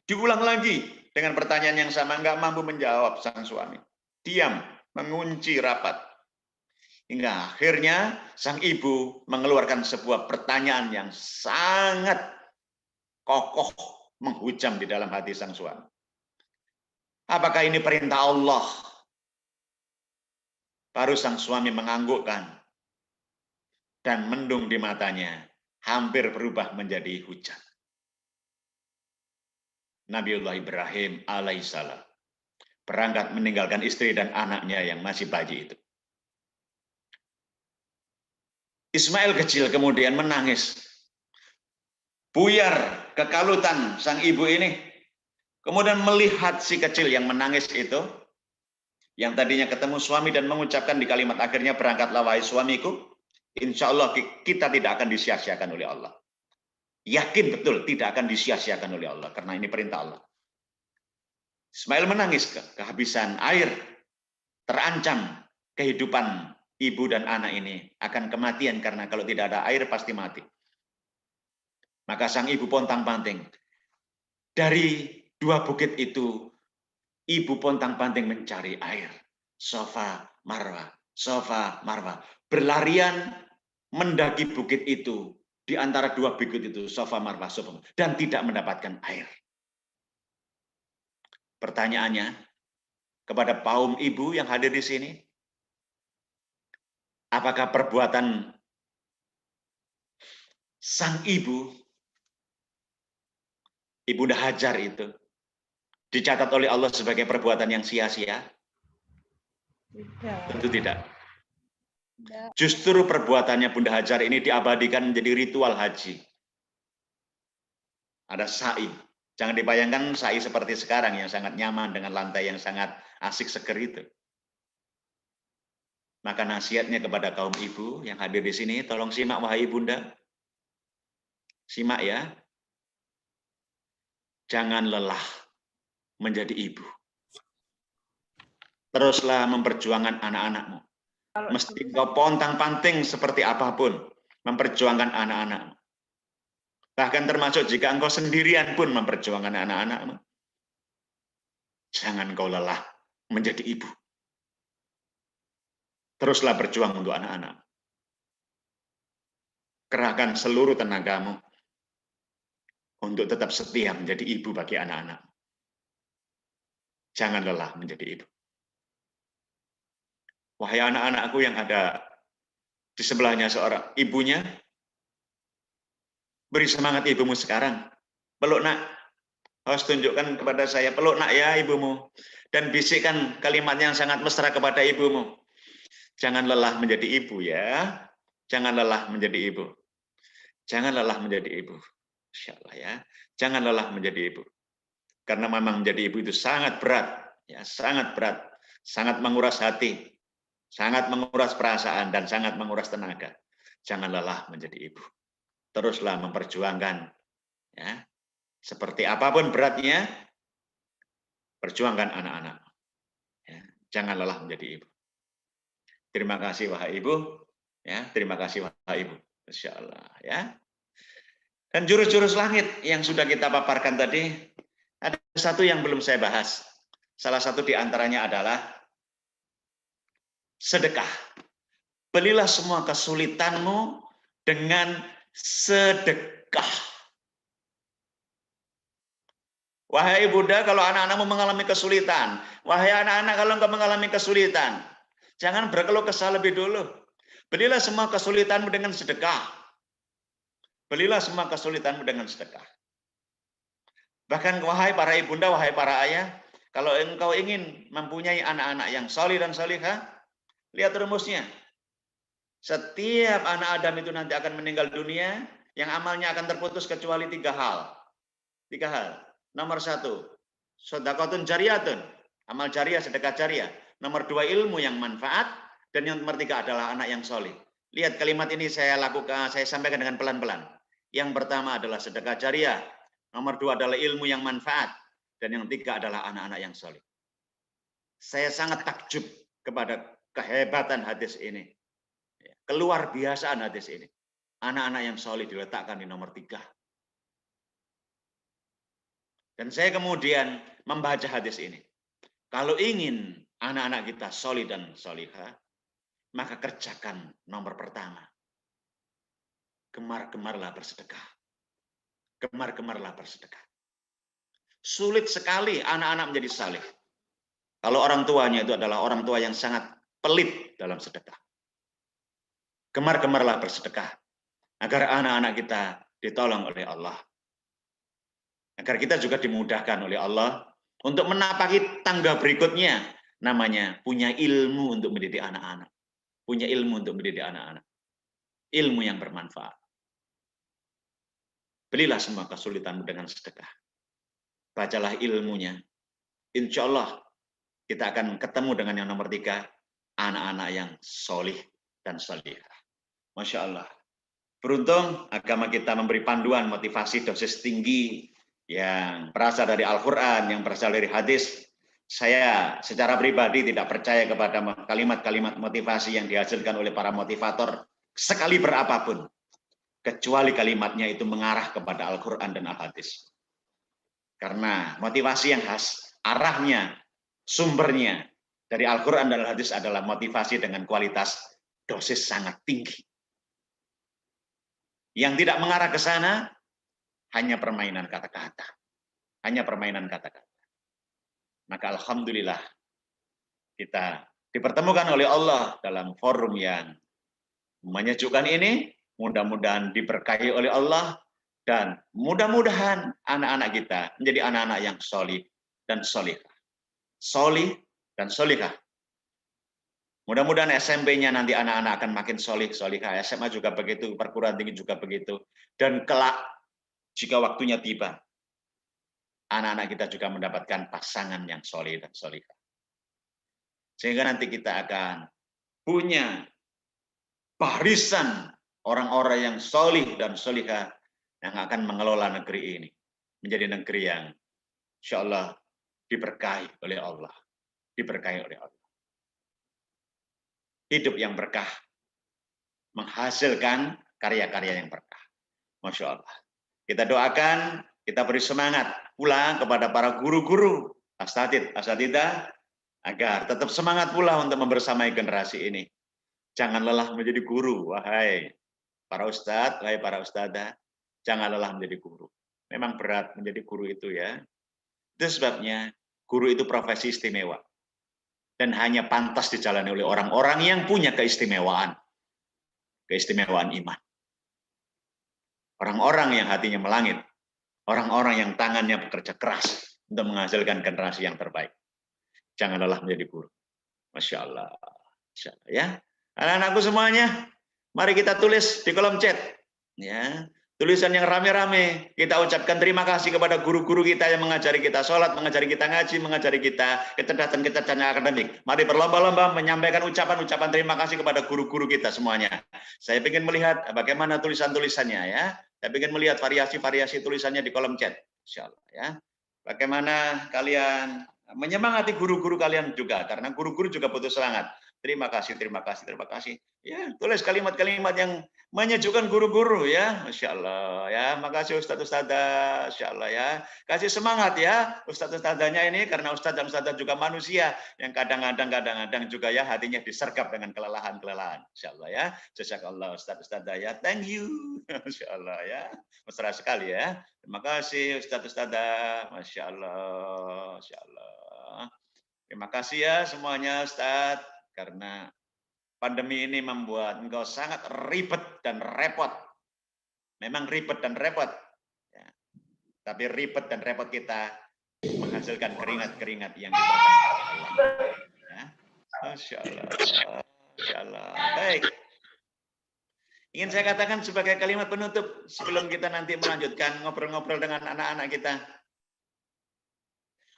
Diulang lagi dengan pertanyaan yang sama, nggak mampu menjawab sang suami. Diam, mengunci rapat. Hingga akhirnya sang ibu mengeluarkan sebuah pertanyaan yang sangat kokoh, menghujam di dalam hati sang suami. Apakah ini perintah Allah? Baru sang suami menganggukkan dan mendung di matanya, hampir berubah menjadi hujan. Nabiullah Ibrahim alaihissalam berangkat meninggalkan istri dan anaknya yang masih bayi itu. Ismail kecil kemudian menangis. Buyar kekalutan sang ibu ini. Kemudian melihat si kecil yang menangis itu, yang tadinya ketemu suami dan mengucapkan di kalimat akhirnya, berangkatlah wahai suamiku, insya Allah kita tidak akan disia-siakan oleh Allah. Yakin betul tidak akan disia-siakan oleh Allah, karena ini perintah Allah. Ismail menangis, kehabisan air, terancam kehidupan ibu dan anak ini akan kematian, karena kalau tidak ada air pasti mati. Maka sang ibu pontang-panting. Dari dua bukit itu, ibu pontang-panting mencari air. Safa, Marwa, Safa, Marwa. Berlarian mendaki bukit itu, di antara dua bukit itu, Safa, Marwa, Safa, dan tidak mendapatkan air. Pertanyaannya kepada kaum ibu yang hadir di sini, apakah perbuatan sang ibu, Ibunda Hajar itu, dicatat oleh Allah sebagai perbuatan yang sia-sia? Tentu tidak. Justru perbuatannya Bunda Hajar ini diabadikan menjadi ritual haji. Ada sa'i. Jangan dibayangkan sa'i seperti sekarang yang sangat nyaman dengan lantai yang sangat asik seger itu. Maka nasihatnya kepada kaum ibu yang hadir di sini, tolong simak wahai bunda. Simak ya. Jangan lelah menjadi ibu. Teruslah memperjuangkan anak-anakmu. Mesti kau pontang-panting seperti apapun memperjuangkan anak-anakmu. Bahkan termasuk jika engkau sendirian pun memperjuangkan anak-anakmu. Jangan kau lelah menjadi ibu. Teruslah berjuang untuk anak-anak. Kerahkan seluruh tenagamu untuk tetap setia menjadi ibu bagi anak-anak. Jangan lelah menjadi ibu. Wahai anak-anakku yang ada di sebelahnya seorang ibunya, beri semangat ibumu sekarang. Peluk nak. Harus tunjukkan kepada saya, peluk nak ya ibumu. Dan bisikkan kalimat yang sangat mesra kepada ibumu. Jangan lelah menjadi ibu ya. Jangan lelah menjadi ibu. Jangan lelah menjadi ibu. Insya Allah ya. Jangan lelah menjadi ibu. Karena memang menjadi ibu itu sangat berat. Ya, sangat berat. Sangat menguras hati. Sangat menguras perasaan dan sangat menguras tenaga. Jangan lelah menjadi ibu. Teruslah memperjuangkan. Ya. Seperti apapun beratnya, perjuangkan anak-anak. Ya. Jangan lelah menjadi ibu. Terima kasih wahai ibu, ya. Terima kasih wahai ibu, Insya Allah, ya. Dan jurus-jurus langit yang sudah kita paparkan tadi, ada satu yang belum saya bahas. Salah satu di antaranya adalah sedekah. Belilah semua kesulitanmu dengan sedekah. Wahai Bunda, kalau anak-anakmu mengalami kesulitan, wahai anak-anak kalau engkau mengalami kesulitan, jangan berkeluh kesah lebih dulu. Belilah semua kesulitanmu dengan sedekah. Belilah semua kesulitanmu dengan sedekah. Bahkan wahai para ibunda, wahai para ayah, kalau engkau ingin mempunyai anak-anak yang solih dan solihah, lihat rumusnya. Setiap anak Adam itu nanti akan meninggal dunia, yang amalnya akan terputus kecuali 3 hal. 3 hal. Nomor 1, sedekatun jariyatun, amal jariah, sedekah jariah. Nomor 2, ilmu yang manfaat. Dan yang nomor 3 adalah anak yang solih. Lihat kalimat ini saya sampaikan dengan pelan-pelan. Yang pertama adalah sedekah jariah. Nomor 2 adalah ilmu yang manfaat. Dan yang 3 adalah anak-anak yang solih. Saya sangat takjub kepada kehebatan hadis ini. Keluar biasaan hadis ini. Anak-anak yang solih diletakkan di nomor 3. Dan saya kemudian membaca hadis ini. Kalau ingin anak-anak kita solih dan solihah, maka kerjakan nomor pertama. Gemar-gemarlah bersedekah. Gemar-gemarlah bersedekah. Sulit sekali anak-anak menjadi saleh. Kalau orang tuanya itu adalah orang tua yang sangat pelit dalam sedekah. Gemar-gemarlah bersedekah. Agar anak-anak kita ditolong oleh Allah. Agar kita juga dimudahkan oleh Allah untuk menapaki tangga berikutnya. Namanya punya ilmu untuk mendidik anak-anak. Punya ilmu untuk mendidik anak-anak. Ilmu yang bermanfaat. Belilah semua kesulitanmu dengan sedekah. Bacalah ilmunya. Insya Allah kita akan ketemu dengan yang nomor 3. Anak-anak yang solih dan solihah. Masya Allah. Beruntung agama kita memberi panduan motivasi dosis tinggi yang berasal dari Al-Quran, yang berasal dari hadis. Saya secara pribadi tidak percaya kepada kalimat-kalimat motivasi yang dihasilkan oleh para motivator sekali berapapun, kecuali kalimatnya itu mengarah kepada Al-Quran dan Al-Hadis. Karena motivasi yang khas, arahnya, sumbernya dari Al-Quran dan Al-Hadis adalah motivasi dengan kualitas dosis sangat tinggi. Yang tidak mengarah ke sana, hanya permainan kata-kata. Hanya permainan kata-kata. Maka alhamdulillah kita dipertemukan oleh Allah dalam forum yang menyejukkan ini. Mudah-mudahan diberkahi oleh Allah. Dan mudah-mudahan anak-anak kita menjadi anak-anak yang solih dan solihah. Solih dan solihah. Mudah-mudahan SMP-nya nanti anak-anak akan makin solih, solihah. SMA juga begitu, perguruan tinggi juga begitu. Dan kelak jika waktunya tiba, anak-anak kita juga mendapatkan pasangan yang soleh dan solihah. Sehingga nanti kita akan punya barisan orang-orang yang solih dan solihah yang akan mengelola negeri ini menjadi negeri yang insya Allah diberkahi oleh Allah, diberkahi oleh Allah. Hidup yang berkah, menghasilkan karya-karya yang berkah. Masya Allah. Kita doakan, kita beri semangat pula kepada para guru-guru, asatidz, asatidzah, agar tetap semangat pula untuk membersamai generasi ini. Jangan lelah menjadi guru, wahai para ustadz, wahai para ustadzah. Jangan lelah menjadi guru. Memang berat menjadi guru itu ya. Itu sebabnya guru itu profesi istimewa. Dan hanya pantas dijalani oleh orang-orang yang punya keistimewaan. Keistimewaan iman. Orang-orang yang hatinya melangit. Orang-orang yang tangannya bekerja keras untuk menghasilkan generasi yang terbaik. Jangan lelah menjadi guru. Masya Allah. Masya Allah ya. Anak-anakku semuanya, mari kita tulis di kolom chat. Ya. Tulisan yang rame-rame, kita ucapkan terima kasih kepada guru-guru kita yang mengajari kita sholat, mengajari kita ngaji, mengajari kita kecerdasan-kecerdasan akademik. Mari berlomba-lomba menyampaikan ucapan-ucapan terima kasih kepada guru-guru kita semuanya. Saya ingin melihat bagaimana tulisan-tulisannya ya. Saya ingin melihat variasi-variasi tulisannya di kolom chat. Insya Allah ya. Bagaimana kalian menyemangati guru-guru kalian juga, karena guru-guru juga butuh semangat. Terima kasih, terima kasih, terima kasih. Ya, tulis kalimat-kalimat yang menyejukkan guru-guru ya, Masya Allah ya. Makasih Ustadz-Ustadzah, Masya Allah ya. Kasih semangat ya Ustadz-Ustadzahnya ini, karena Ustadz dan Ustadzah juga manusia yang kadang-kadang juga ya hatinya disergap dengan kelelahan-kelelahan. Masya Allah ya. Jazakallah Ustadz-Ustadzah ya. Thank you. Masya Allah ya. Mesra sekali ya. Terima kasih Ustadz-Ustadzah. Masya Allah. Masya Allah. Terima kasih ya semuanya Ustadz. Karena pandemi ini membuat engkau sangat ribet dan repot. Memang ribet dan repot. Ya. Tapi ribet dan repot kita menghasilkan keringat-keringat yang diberkati Allah. Ya. Masya Allah. Masya Allah. Baik. Ingin saya katakan sebagai kalimat penutup sebelum kita nanti melanjutkan ngobrol-ngobrol dengan anak-anak kita.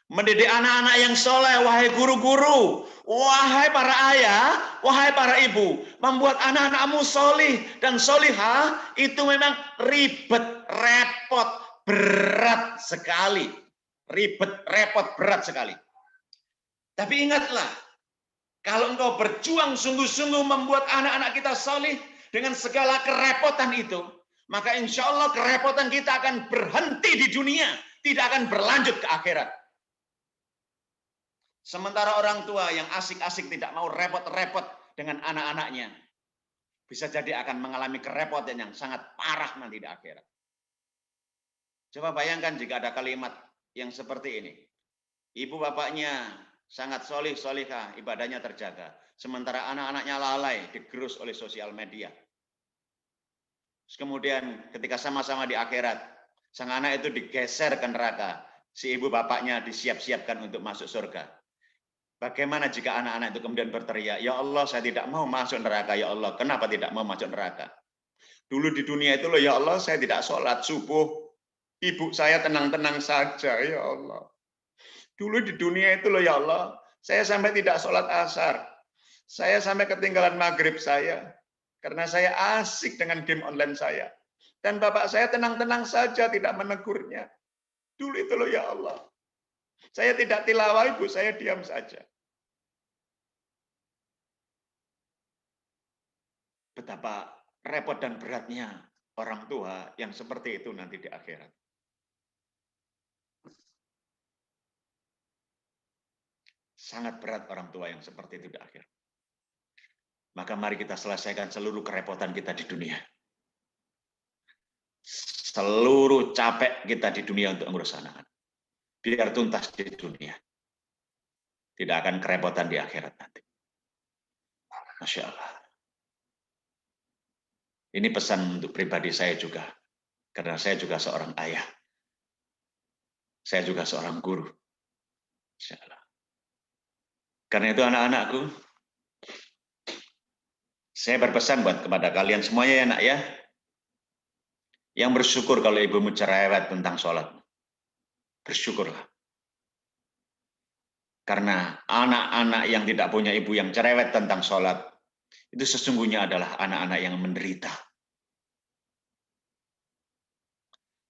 Mendidik anak-anak yang soleh, wahai guru-guru, wahai para ayah, wahai para ibu, membuat anak-anakmu solih dan solihah itu memang ribet, repot, berat sekali. Ribet, repot, berat sekali. Tapi ingatlah, kalau engkau berjuang sungguh-sungguh membuat anak-anak kita solih dengan segala kerepotan itu, maka insya Allah kerepotan kita akan berhenti di dunia, tidak akan berlanjut ke akhirat. Sementara orang tua yang asik-asik tidak mau repot-repot dengan anak-anaknya, bisa jadi akan mengalami kerepotan yang sangat parah nanti di akhirat. Coba bayangkan jika ada kalimat yang seperti ini. Ibu bapaknya sangat solih, solihah, ibadahnya terjaga. Sementara anak-anaknya lalai, digerus oleh sosial media. Kemudian ketika sama-sama di akhirat, sang anak itu digeser ke neraka. Si ibu bapaknya disiap-siapkan untuk masuk surga. Bagaimana jika anak-anak itu kemudian berteriak, ya Allah saya tidak mau masuk neraka, ya Allah. Kenapa tidak mau masuk neraka? Dulu di dunia itu loh, ya Allah saya tidak sholat subuh. Ibu saya tenang-tenang saja, ya Allah. Dulu di dunia itu loh, ya Allah. Saya sampai tidak sholat asar. Saya sampai ketinggalan maghrib saya. Karena saya asik dengan game online saya. Dan bapak saya tenang-tenang saja tidak menegurnya. Dulu itu loh, ya Allah. Saya tidak tilawah, ibu saya diam saja. Betapa repot dan beratnya orang tua yang seperti itu nanti di akhirat. Sangat berat orang tua yang seperti itu di akhirat. Maka mari kita selesaikan seluruh kerepotan kita di dunia. Seluruh capek kita di dunia untuk ngurus anak-anak. Biar tuntas di dunia. Tidak akan kerepotan di akhirat nanti. Masya Allah. Ini pesan untuk pribadi saya juga. Karena saya juga seorang ayah. Saya juga seorang guru. Masya Allah. Karena itu anak-anakku, saya berpesan buat kepada kalian semuanya ya nak ya. Yang bersyukur kalau ibumu cerewet tentang sholat. Bersyukurlah. Karena anak-anak yang tidak punya ibu yang cerewet tentang sholat, itu sesungguhnya adalah anak-anak yang menderita.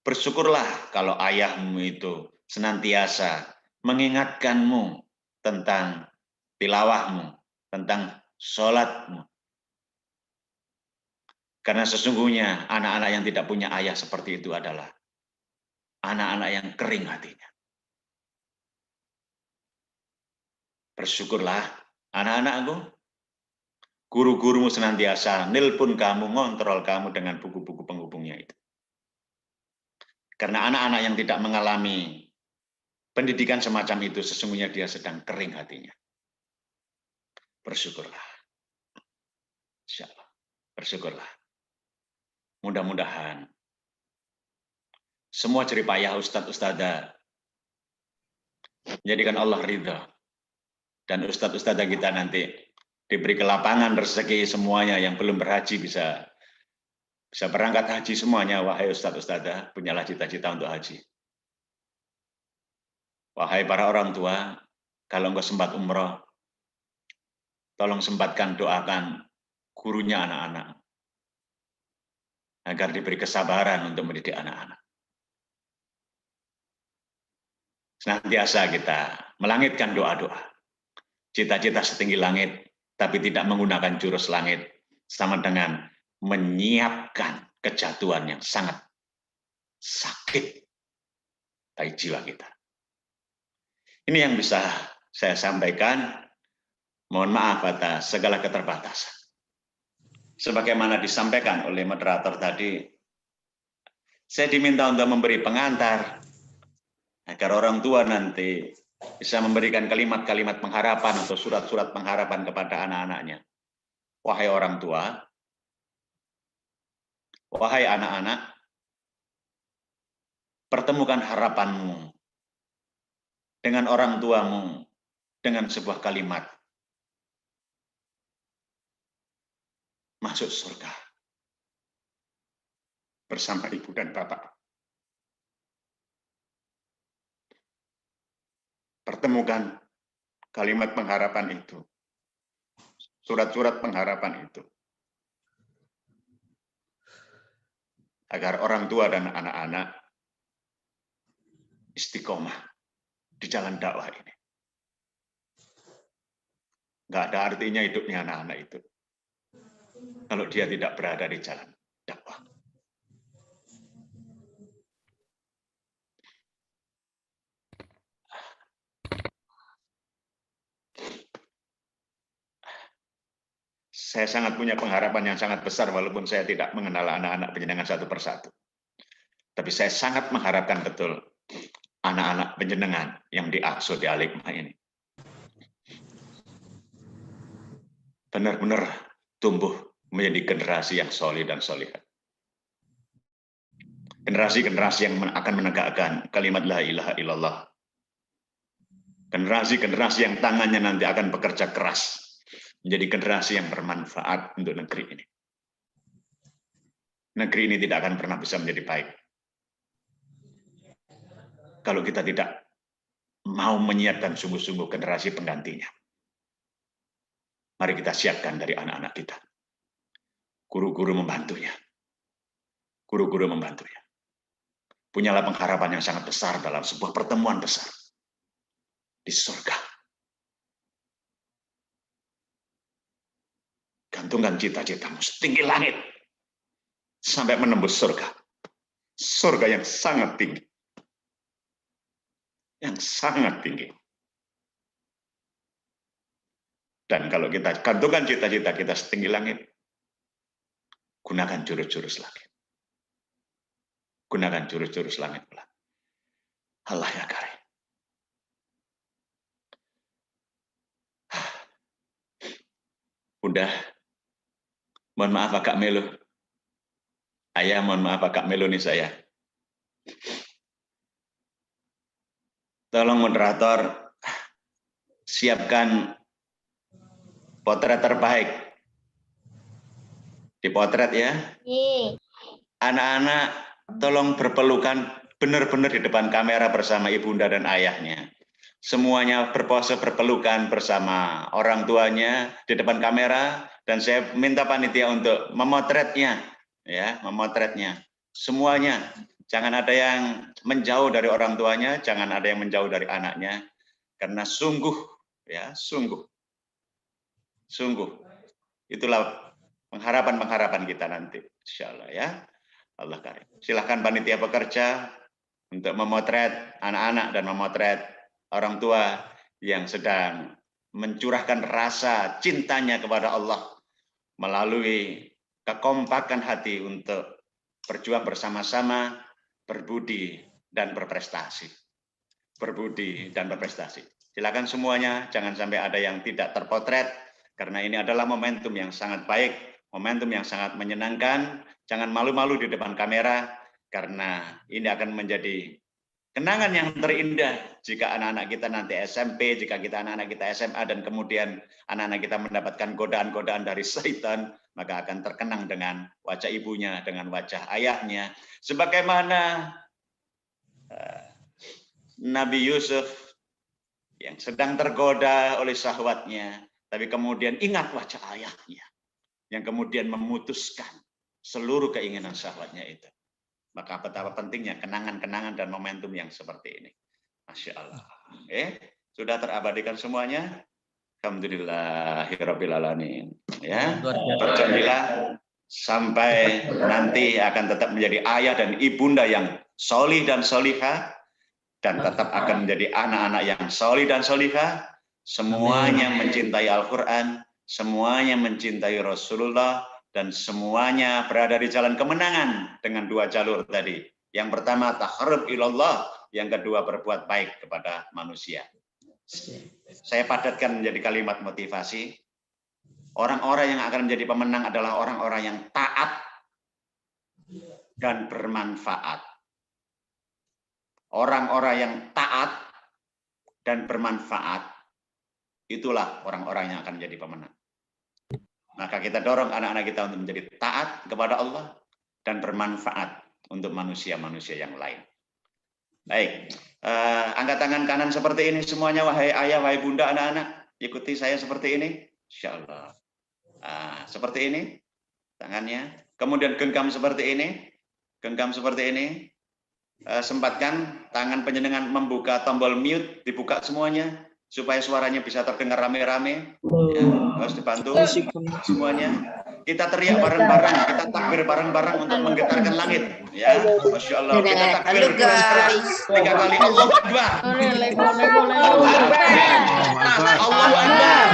Bersyukurlah kalau ayahmu itu senantiasa mengingatkanmu tentang tilawahmu, tentang sholatmu. Karena sesungguhnya anak-anak yang tidak punya ayah seperti itu adalah anak-anak yang kering hatinya. Bersyukurlah anak-anakku, guru-gurumu senantiasa nelpon kamu, ngontrol kamu dengan buku-buku penghubungnya itu. Karena anak-anak yang tidak mengalami pendidikan semacam itu, sesungguhnya dia sedang kering hatinya. Bersyukurlah. Insya Allah. Bersyukurlah. Mudah-mudahan semua jeripayah ustadz-ustadzah menjadikan Allah ridha. Dan ustadz-ustadzah kita nanti diberi kelapangan rezeki semuanya yang belum berhaji bisa berangkat haji semuanya. Wahai ustadz-ustadzah, punyalah cita-cita untuk haji. Wahai para orang tua, kalau engkau sempat umroh, tolong sempatkan doakan gurunya anak-anak agar diberi kesabaran untuk mendidik anak-anak. Senantiasa kita melangitkan doa-doa. Cita-cita setinggi langit, tapi tidak menggunakan jurus langit, sama dengan menyiapkan kejatuhan yang sangat sakit bagi jiwa kita. Ini yang bisa saya sampaikan. Mohon maaf atas segala keterbatasan. Sebagaimana disampaikan oleh moderator tadi, saya diminta untuk memberi pengantar agar orang tua nanti bisa memberikan kalimat-kalimat pengharapan atau surat-surat pengharapan kepada anak-anaknya. Wahai orang tua, wahai anak-anak, pertemukan harapanmu dengan orang tuamu dengan sebuah kalimat. Masuk surga bersama ibu dan bapak. Pertemukan kalimat pengharapan itu, surat-surat pengharapan itu, agar orang tua dan anak-anak istiqomah di jalan dakwah ini. Nggak ada artinya hidupnya anak-anak itu kalau dia tidak berada di jalan dakwah. Saya sangat punya pengharapan yang sangat besar walaupun saya tidak mengenal anak-anak penjenengan satu persatu. Tapi saya sangat mengharapkan betul anak-anak penjenengan yang diasuh di Al-Hikmah ini benar-benar tumbuh menjadi generasi yang solih dan solihah. Generasi-generasi yang akan menegakkan kalimat la ilaha illallah. Generasi-generasi yang tangannya nanti akan bekerja keras menjadi generasi yang bermanfaat untuk negeri ini. Negeri ini tidak akan pernah bisa menjadi baik kalau kita tidak mau menyiapkan sungguh-sungguh generasi penggantinya. Mari kita siapkan dari anak-anak kita. Guru-guru membantunya. Guru-guru membantunya. Punyalah pengharapan yang sangat besar dalam sebuah pertemuan besar di surga. Gantungkan cita-citamu setinggi langit sampai menembus surga. Surga yang sangat tinggi. Yang sangat tinggi. Dan kalau kita gantungkan cita-cita kita setinggi langit, gunakan jurus-jurus langit. Gunakan jurus-jurus langit pula. Allah ya karim. Udah. Mohon maaf agak melo. Ayah mohon maaf agak melo nih saya. Tolong moderator siapkan potret terbaik. Dipotret ya. Anak-anak tolong berpelukan benar-benar di depan kamera bersama ibunda dan ayahnya. semuanya berpose berpelukan bersama orang tuanya di depan kamera, dan saya minta panitia untuk memotretnya, ya, memotretnya semuanya. Jangan ada yang menjauh dari orang tuanya, jangan ada yang menjauh dari anaknya, karena sungguh, ya, sungguh itulah pengharapan kita nanti, insyaallah, ya. Allah karim. Silahkan panitia bekerja untuk memotret anak-anak dan memotret orang tua yang sedang mencurahkan rasa cintanya kepada Allah melalui kekompakan hati untuk berjuang bersama-sama, berbudi dan berprestasi. Berbudi dan berprestasi. Silakan semuanya, jangan sampai ada yang tidak terpotret, karena ini adalah momentum yang sangat baik, momentum yang sangat menyenangkan. Jangan malu-malu di depan kamera, karena ini akan menjadi kenangan yang terindah jika anak-anak kita nanti SMP, jika kita anak-anak kita SMA, dan kemudian anak-anak kita mendapatkan godaan-godaan dari syaitan, maka akan terkenang dengan wajah ibunya, dengan wajah ayahnya. Sebagaimana Nabi Yusuf yang sedang tergoda oleh syahwatnya, tapi kemudian ingat wajah ayahnya, yang kemudian memutuskan seluruh keinginan syahwatnya itu. Maka betapa pentingnya kenangan-kenangan dan momentum yang seperti ini. Masya Allah. Sudah terabadikan semuanya. Alhamdulillahirabbil alamin. Ya, berjanjilah sampai nanti akan tetap menjadi ayah dan ibunda yang solih dan solihah, dan tetap akan menjadi anak-anak yang solih dan solihah. Semuanya mencintai Al-Quran, semuanya mencintai Rasulullah, dan semuanya berada di jalan kemenangan dengan dua jalur tadi. Yang pertama, taqarrub ilallah. Yang kedua, berbuat baik kepada manusia. Saya padatkan menjadi kalimat motivasi. Orang-orang yang akan menjadi pemenang adalah orang-orang yang taat dan bermanfaat. Orang-orang yang taat dan bermanfaat, itulah orang-orang yang akan menjadi pemenang. Maka kita dorong anak-anak kita untuk menjadi taat kepada Allah dan bermanfaat untuk manusia-manusia yang lain. Baik, angkat tangan kanan seperti ini semuanya, wahai ayah, wahai bunda, anak-anak. Ikuti saya seperti ini, insyaallah. Seperti ini tangannya. Kemudian genggam seperti ini, genggam seperti ini. Sempatkan tangan penjenengan membuka tombol mute, dibuka semuanya, supaya suaranya bisa terdengar rame-rame. Ya, harus dibantu semuanya. Kita teriak bareng-bareng, kita takbir bareng-bareng untuk menggetarkan langit. Ya, Masya Allah. Kita takbir 3 kali. Allahu Akbar. Allahu Akbar. Allahu Akbar.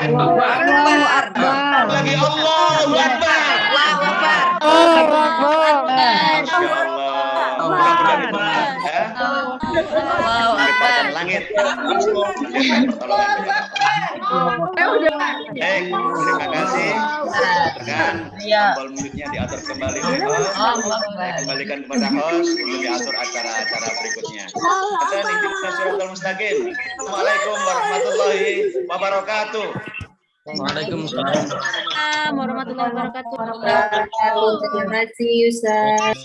Allahu Akbar. Lagi Allahu Akbar. Allahu Akbar. Masya Allah. Mudah-mudahan dimenang, ya. Menggetarkan langit. Terima kasih. Dengan tombol mulutnya diatur kembali. Saya kembalikan kepada host untuk diatur acara-acara berikutnya. Dan ihdinash shiratal mustaqim. Assalamualaikum warahmatullahi wabarakatuh. Waalaikumsalam warahmatullahi wabarakatuh. Terima kasih Ustaz.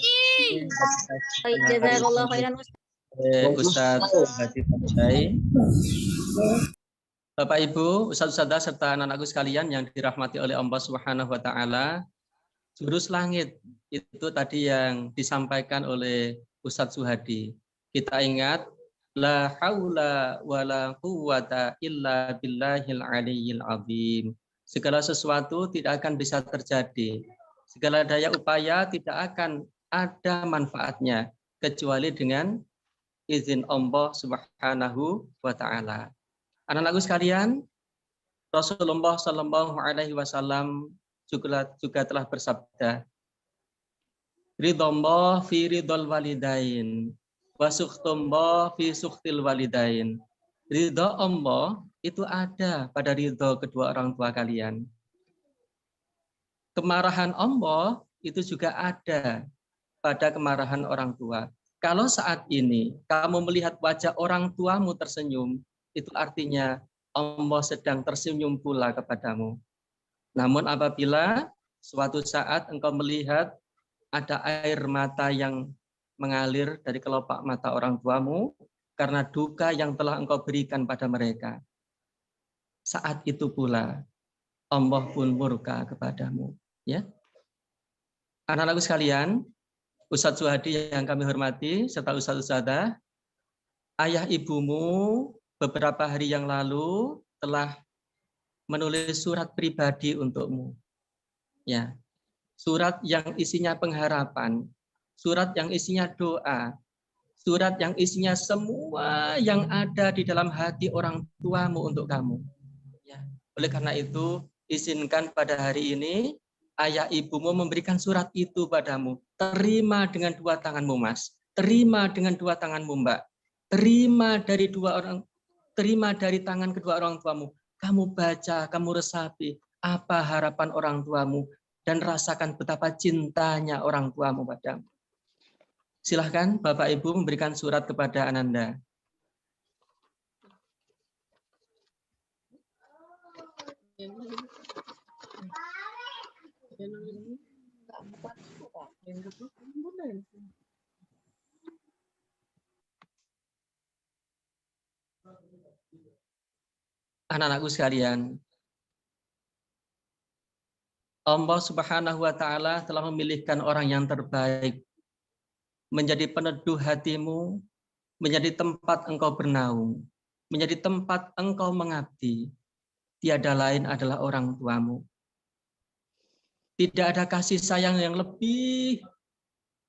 Baik, jazakallah khairan Ustaz. Ustaz Hadi Fadai. Bapak Ibu, Ustaz-Ustazah serta anak-anakku sekalian yang dirahmati oleh Allah Subhanahu wa taala, jurus langit itu tadi yang disampaikan oleh Ustaz Suhadi. Kita ingat la haula wala quwwata illa billahil aliyyil azim. Segala sesuatu tidak akan bisa terjadi. Segala daya upaya tidak akan ada manfaatnya kecuali dengan izin Allah Subhanahu wa taala. Anak-anakku sekalian, Rasulullah Shallallahu alaihi wasallam juga telah bersabda, ridhallah fi ridhal walidain wa sukhtumullah fi sukhtil walidain. Ridha Allah itu ada pada ridha kedua orang tua kalian. Kemarahan Allah itu juga ada pada kemarahan orang tua. Kalau saat ini kamu melihat wajah orang tuamu tersenyum, itu artinya Allah sedang tersenyum pula kepadamu. Namun apabila suatu saat engkau melihat ada air mata yang mengalir dari kelopak mata orang tuamu, karena duka yang telah Engkau berikan pada mereka. Saat itu pula Allah pun murka kepadamu. Ya, anak-anakku sekalian, Ustadz Suhadi yang kami hormati, serta Ustadz-Ustadzah, ayah ibumu beberapa hari yang lalu telah menulis surat pribadi untukmu. Ya, surat yang isinya pengharapan, surat yang isinya doa, surat yang isinya semua yang ada di dalam hati orang tuamu untuk kamu. Ya, oleh karena itu, izinkan pada hari ini ayah ibumu memberikan surat itu padamu. Terima dengan dua tanganmu, Mas. Terima dengan dua tanganmu, Mbak. Terima dari tangan kedua orang tuamu. Kamu baca, kamu resapi apa harapan orang tuamu dan rasakan betapa cintanya orang tuamu padamu. Silahkan Bapak Ibu memberikan surat kepada Ananda. Anak-anakku sekalian, Allah Subhanahu wa Ta'ala telah memilihkan orang yang terbaik menjadi peneduh hatimu, menjadi tempat engkau bernaung, menjadi tempat engkau mengabdi. Tiada lain adalah orang tuamu. Tidak ada kasih sayang yang lebih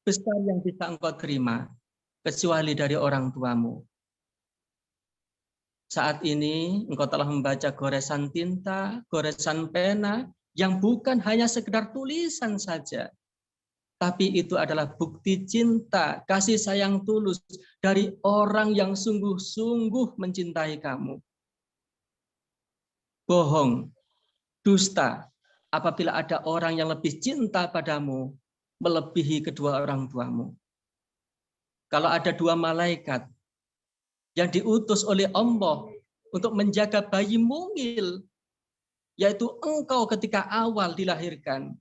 besar yang bisa engkau terima kecuali dari orang tuamu. Saat ini engkau telah membaca goresan tinta, goresan pena yang bukan hanya sekedar tulisan saja, tapi itu adalah bukti cinta, kasih sayang tulus dari orang yang sungguh-sungguh mencintai kamu. Bohong, dusta, apabila ada orang yang lebih cinta padamu, melebihi kedua orang tuamu. Kalau ada dua malaikat yang diutus oleh Allah untuk menjaga bayi mungil, yaitu engkau ketika awal dilahirkan,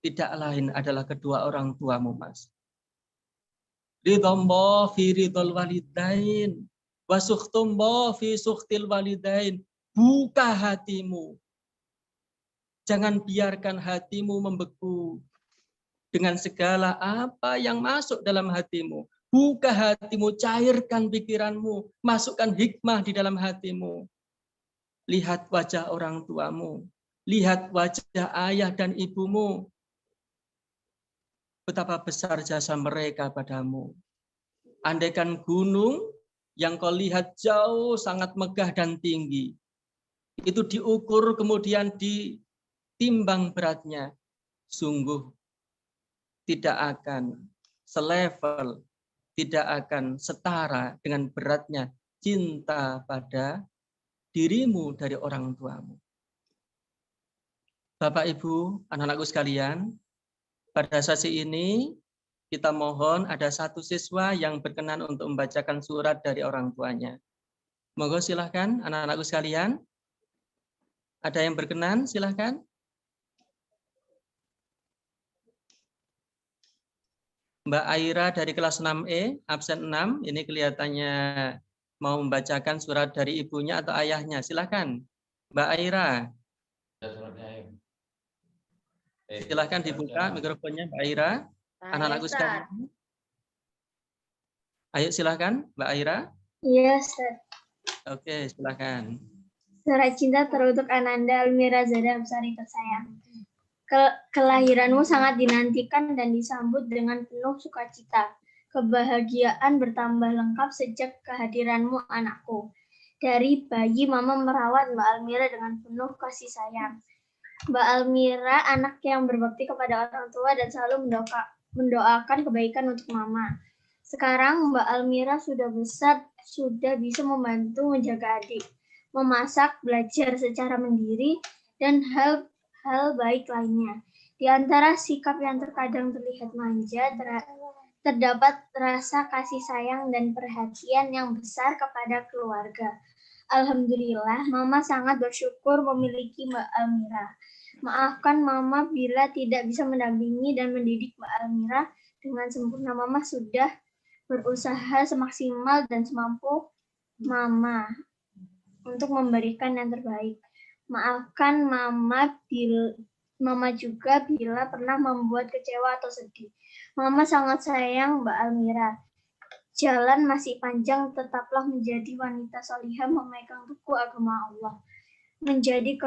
tidak lain adalah kedua orang tuamu, Mas. Ridhallah fi ridhal walidain, wa sukhtumullah fi sukhtil walidain. Buka hatimu. Jangan biarkan hatimu membeku dengan segala apa yang masuk dalam hatimu. Buka hatimu, cairkan pikiranmu, masukkan hikmah di dalam hatimu. Lihat wajah orang tuamu, lihat wajah ayah dan ibumu. Betapa besar jasa mereka padamu. Andaikan gunung yang kau lihat jauh sangat megah dan tinggi, itu diukur kemudian ditimbang beratnya, sungguh tidak akan selevel, tidak akan setara dengan beratnya cinta pada dirimu dari orang tuamu. Bapak, Ibu, anak-anakku sekalian, pada sesi ini kita mohon ada satu siswa yang berkenan untuk membacakan surat dari orang tuanya. Monggo silahkan anak-anakku sekalian. Ada yang berkenan, silahkan. Mbak Aira dari kelas 6E, absen 6, ini kelihatannya mau membacakan surat dari ibunya atau ayahnya. Silahkan, Mbak Aira. Silahkan dibuka mikrofonnya, Mbak Aira. Anak-anakku sekalian. Ayo silahkan, Mbak Aira. Iya, Ustaz. Oke, silahkan. Surat cinta teruntuk Ananda Almira Zada Absari tersayang. Kelahiranmu sangat dinantikan dan disambut dengan penuh sukacita. Kebahagiaan bertambah lengkap sejak kehadiranmu, anakku. Dari bayi, Mama merawat Mbak Almira dengan penuh kasih sayang. Mbak Almira anak yang berbakti kepada orang tua dan selalu mendoakan kebaikan untuk Mama. Sekarang Mbak Almira sudah besar, sudah bisa membantu menjaga adik, memasak, belajar secara mandiri, dan hal baik lainnya. Di antara sikap yang terkadang terlihat manja, terdapat rasa kasih sayang dan perhatian yang besar kepada keluarga. Alhamdulillah, Mama sangat bersyukur memiliki Mbak Almira. Maafkan Mama bila tidak bisa mendampingi dan mendidik Mbak Almira dengan sempurna. Mama sudah berusaha semaksimal dan semampu Mama untuk memberikan yang terbaik. Maafkan Mama juga bila pernah membuat kecewa atau sedih. Mama sangat sayang Mbak Almira. Jalan masih panjang, tetaplah menjadi wanita solihah memegang teguh agama Allah. Menjaga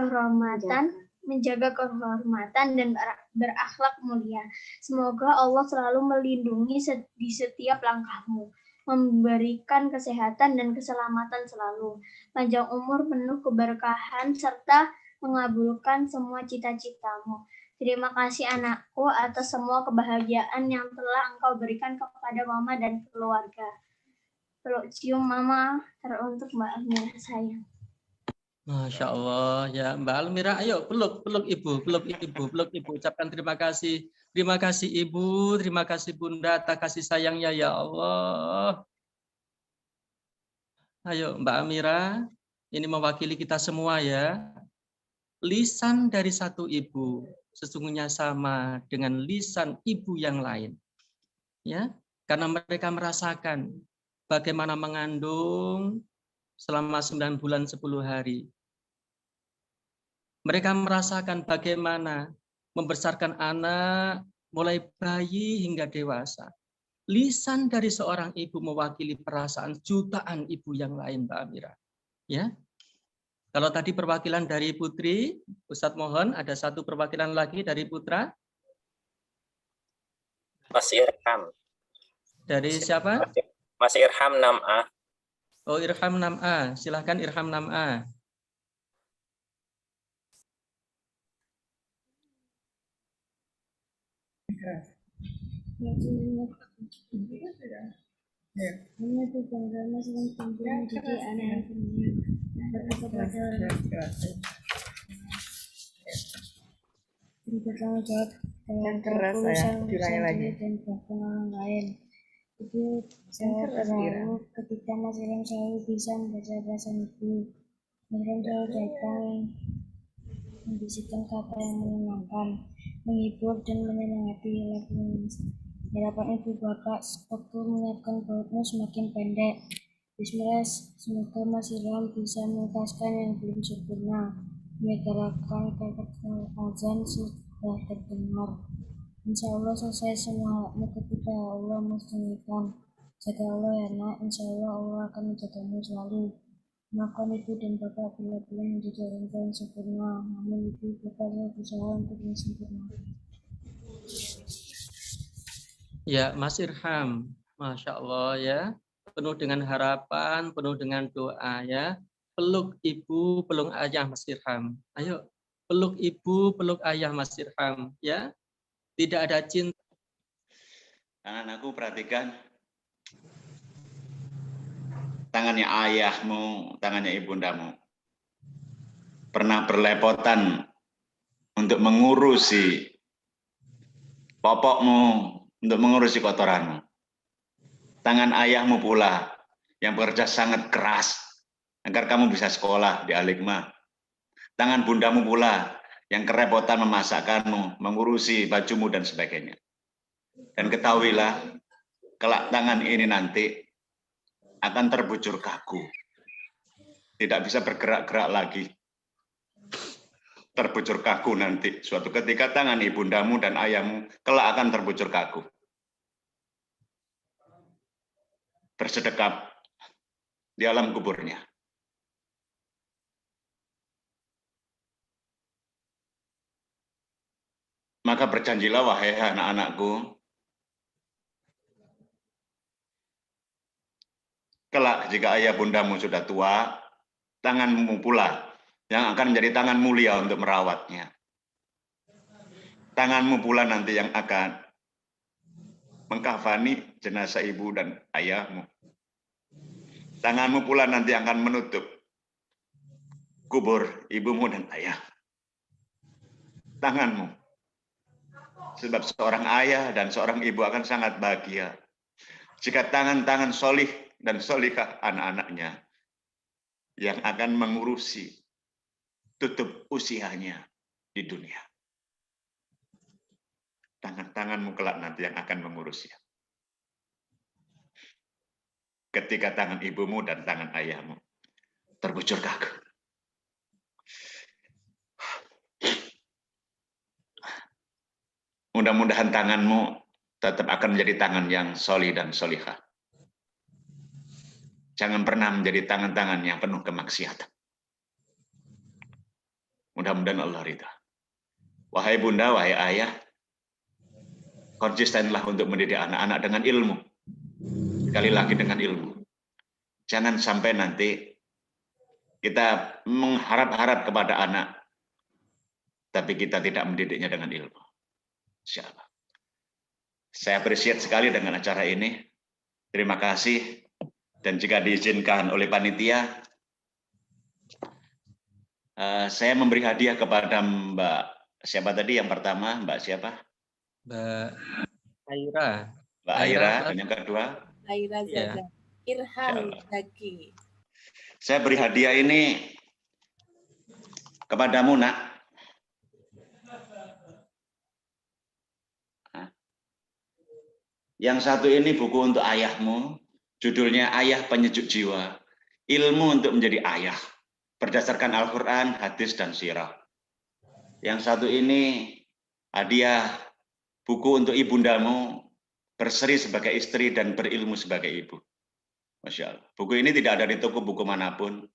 kehormatan dan berakhlak mulia. Semoga Allah selalu melindungi di setiap langkahmu, memberikan kesehatan dan keselamatan selalu, panjang umur penuh keberkahan, serta mengabulkan semua cita-citamu. Terima kasih anakku atas semua kebahagiaan yang telah engkau berikan kepada Mama dan keluarga. Peluk cium Mama teruntuk Mbak Almira sayang. Masya Allah ya Mbak Almira, ayo peluk ibu, ucapkan terima kasih ibu, terima kasih bunda atas kasih sayangnya ya Allah. Ayo Mbak Almira, ini mewakili kita semua ya. Lisan dari satu ibu sesungguhnya sama dengan lisan ibu yang lain, ya, karena mereka merasakan bagaimana mengandung selama 9 bulan 10 hari. Mereka merasakan bagaimana membesarkan anak mulai bayi hingga dewasa. Lisan dari seorang ibu mewakili perasaan jutaan ibu yang lain, Mbak Amira. Ya. Kalau tadi perwakilan dari Putri, Ustadz mohon ada satu perwakilan lagi dari Putra. Mas Irham. Dari siapa? Mas Irham 6A. Oh, Irham 6A. Silahkan Irham 6A. Bertanggung jawab dengan kelulusan dan bahkan orang lain. Itu saya terlalu ketika Mas Ilham selalu bisa membaca bahasa ibu. Mas Ilham selalu datang membisikkan kata yang menenangkan, menghibur dan menyemangati lagu. Harapan ibu bapak waktu menyiapkan perutmu semakin pendek. Bismillah, semoga Mas Ilham bisa menuntaskan yang belum sempurna. Menyegerakan azan sudah terdengar. Insya Allah selesai semuanya ketika Allah menunaikan. Jaga Allah ya nak, insya Allah Allah akan menjagamu selalu. Maafkan ibu dan bapak bila belum menjadi orang tua yang sempurna. Namun ibu bapak berusaha untuk yang sempurna. Ya, Mas Irham, Masya Allah ya, penuh dengan harapan, penuh dengan doa ya. Peluk ibu, peluk ayah Mas Irham. Ayo, peluk ibu, peluk ayah Mas Irham ya. Tidak ada cinta. Anak-anakku perhatikan. Tangannya ayahmu, tangannya ibundamu. Pernah berlepotan untuk mengurusi popokmu, untuk mengurusi kotoranmu. Tangan ayahmu pula yang bekerja sangat keras agar kamu bisa sekolah di Al-Hikmah. Tangan bundamu pula yang kerepotan memasakkanmu, mengurusi bajumu dan sebagainya. Dan ketahuilah, kelak tangan ini nanti akan terbujur kaku. Tidak bisa bergerak-gerak lagi. Terbujur kaku nanti. Suatu ketika tangan ibundamu dan ayahmu kelak akan terbujur kaku. Bersedekap di alam kuburnya. Maka berjanjilah wahai anak-anakku, kelak jika ayah bundamu sudah tua, tanganmu pula yang akan menjadi tangan mulia untuk merawatnya. Tanganmu pula nanti yang akan mengkafani jenazah ibu dan ayahmu. Tanganmu pula nanti akan menutup kubur ibumu dan ayah. Tanganmu. Sebab seorang ayah dan seorang ibu akan sangat bahagia jika tangan-tangan solih dan solihah anak-anaknya yang akan mengurusi tutup usianya di dunia. Tangan-tanganmu kelak nanti yang akan mengurusnya. ketika tangan ibumu dan tangan ayahmu terbujur kaku. Mudah-mudahan tanganmu tetap akan menjadi tangan yang solih dan solihah. Jangan pernah menjadi tangan-tangan yang penuh kemaksiatan. Mudah-mudahan Allah ridha. Wahai bunda, wahai ayah, konsistenlah untuk mendidik anak-anak dengan ilmu. Sekali lagi dengan ilmu. Jangan sampai nanti kita mengharap-harap kepada anak, tapi kita tidak mendidiknya dengan ilmu. Insya Allah. Saya appreciate sekali dengan acara ini. Terima kasih. Dan jika diizinkan oleh panitia, saya memberi hadiah kepada Mbak siapa tadi yang pertama? Mbak siapa? Mbak Aira. Mbak Aira. Dan yang kedua? Aira Zada. Irham Zaki. Saya beri hadiah ini kepadamu, Nak. Yang satu ini buku untuk ayahmu, judulnya Ayah Penyejuk Jiwa, ilmu untuk menjadi ayah, berdasarkan Al-Quran, hadis, dan sirah. Yang satu ini hadiah buku untuk ibundamu, berseri sebagai istri dan berilmu sebagai ibu. Masya Allah. Buku ini tidak ada di toko buku manapun.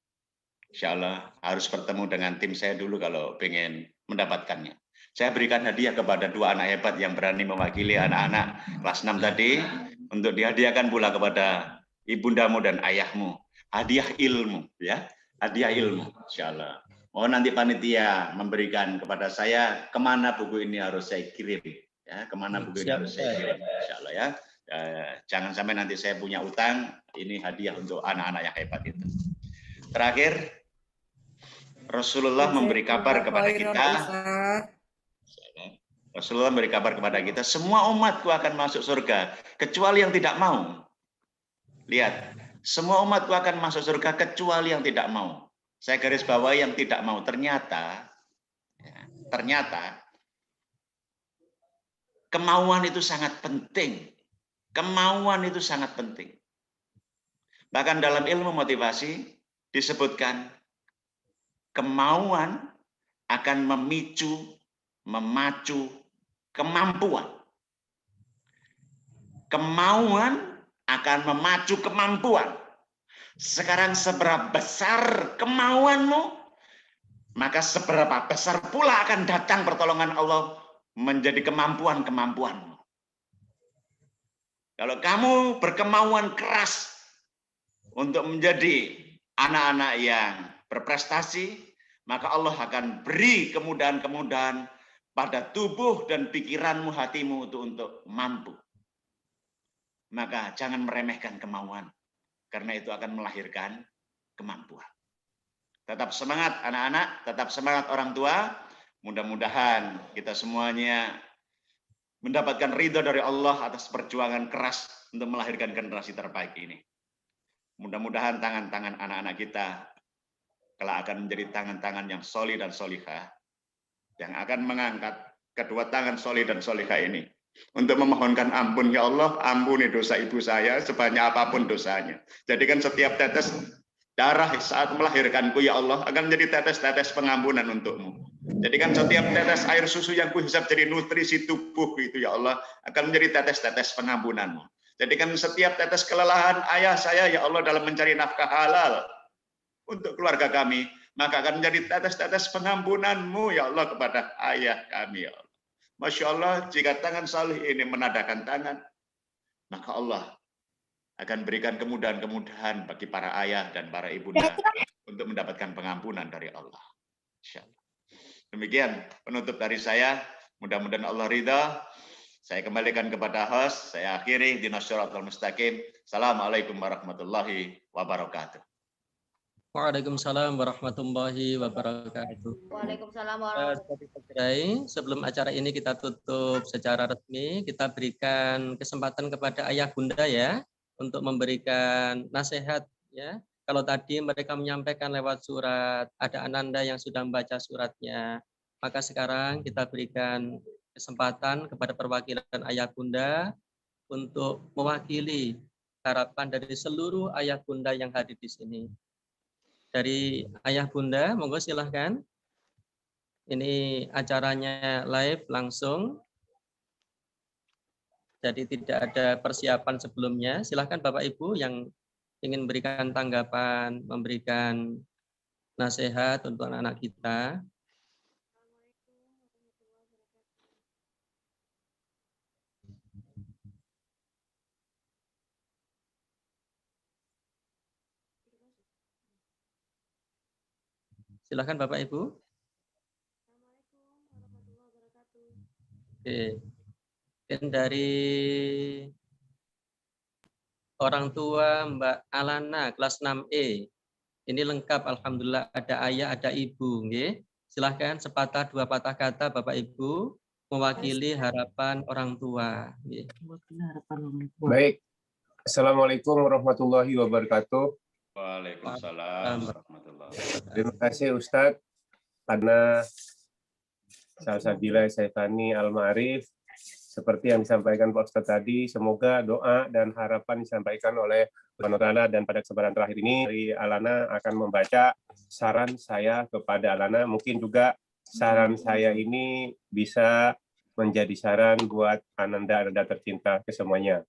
Insya Allah harus bertemu dengan tim saya dulu kalau pengen mendapatkannya. Saya berikan hadiah kepada dua anak hebat yang berani mewakili anak-anak kelas 6 tadi untuk dihadiahkan pula kepada ibundamu dan ayahmu. Hadiah ilmu, ya, hadiah ilmu, insya Allah. Oh nanti panitia memberikan kepada saya kemana buku ini harus saya kirim, ya, kemana buku ini harus saya kirim, insya Allah ya. Jangan sampai nanti saya punya utang. Ini hadiah untuk anak-anak yang hebat itu. Terakhir, Rasulullah memberi kabar kepada kita. Rasulullah memberi kabar kepada kita, semua umatku akan masuk surga, kecuali yang tidak mau. Lihat, semua umatku akan masuk surga, kecuali yang tidak mau. Saya garis bawahi yang tidak mau. Ternyata kemauan itu sangat penting. Kemauan itu sangat penting. Bahkan dalam ilmu motivasi disebutkan, kemauan akan memacu kemampuan. Kemauan akan memacu kemampuan. Sekarang seberapa besar kemauanmu, maka seberapa besar pula akan datang pertolongan Allah menjadi kemampuan-kemampuanmu. Kalau kamu berkemauan keras untuk menjadi anak-anak yang berprestasi, maka Allah akan beri kemudahan-kemudahan pada tubuh dan pikiranmu, hatimu untuk mampu. Maka jangan meremehkan kemauan, karena itu akan melahirkan kemampuan. Tetap semangat anak-anak, tetap semangat orang tua. Mudah-mudahan kita semuanya mendapatkan ridho dari Allah atas perjuangan keras untuk melahirkan generasi terbaik ini. Mudah-mudahan tangan-tangan anak-anak kita kelak akan menjadi tangan-tangan yang solih dan solihah, yang akan mengangkat kedua tangan solih dan solihah ini untuk memohonkan ampun. Ya Allah, ampuni dosa ibu saya sebanyak apapun dosanya. Jadikan setiap tetes darah saat melahirkanku, ya Allah, akan menjadi tetes-tetes pengampunan untukmu. Jadikan setiap tetes air susu yang kuhisap jadi nutrisi tubuh itu, ya Allah, akan menjadi tetes-tetes pengampunanmu. Jadikan setiap tetes kelelahan ayah saya, ya Allah, dalam mencari nafkah halal untuk keluarga kami, maka akan menjadi tetes-tetes pengampunanmu, ya Allah, kepada ayah kami, ya Allah. Masya Allah, jika tangan salih ini menadakan tangan, maka Allah akan berikan kemudahan-kemudahan bagi para ayah dan para ibunda untuk mendapatkan pengampunan dari Allah. Insya Allah. Demikian penutup dari saya. Mudah-mudahan Allah ridha. Saya kembalikan kepada host. Saya akhiri Ihdinas Shiratal Mustaqim. Assalamualaikum warahmatullahi wabarakatuh. Waalaikumsalam warahmatullahi wabarakatuh. Waalaikumsalam warahmatullahi wabarakatuh. Sebelum acara ini kita tutup secara resmi, kita berikan kesempatan kepada ayah bunda ya untuk memberikan nasihat ya. Kalau tadi mereka menyampaikan lewat surat, ada ananda yang sudah membaca suratnya, maka sekarang kita berikan kesempatan kepada perwakilan ayah bunda untuk mewakili harapan dari seluruh ayah bunda yang hadir di sini. Dari ayah bunda, monggo silahkan. Ini acaranya live langsung. Jadi tidak ada persiapan sebelumnya. Silahkan Bapak Ibu yang ingin memberikan tanggapan, memberikan nasihat untuk anak-anak kita. Silahkan Bapak Ibu. Oke. Dan dari orang tua Mbak Alana kelas 6E. Ini lengkap alhamdulillah, ada ayah, ada ibu, nggih. Silahkan sepatah dua patah kata Bapak Ibu mewakili harapan orang tua, nggih. Baik. Assalamualaikum warahmatullahi wabarakatuh. Waalaikumsalam warahmatullahi wabarakatuh. Terima kasih Ustadz karena Salsabila Saifani Al-Ma'arif seperti yang disampaikan Pak Ustadz tadi, semoga doa dan harapan disampaikan oleh Allah Ta'ala, dan pada kesempatan terakhir ini dari Alana akan membaca saran saya kepada Alana. Mungkin juga saran saya ini bisa menjadi saran buat Ananda tercinta kesemuanya.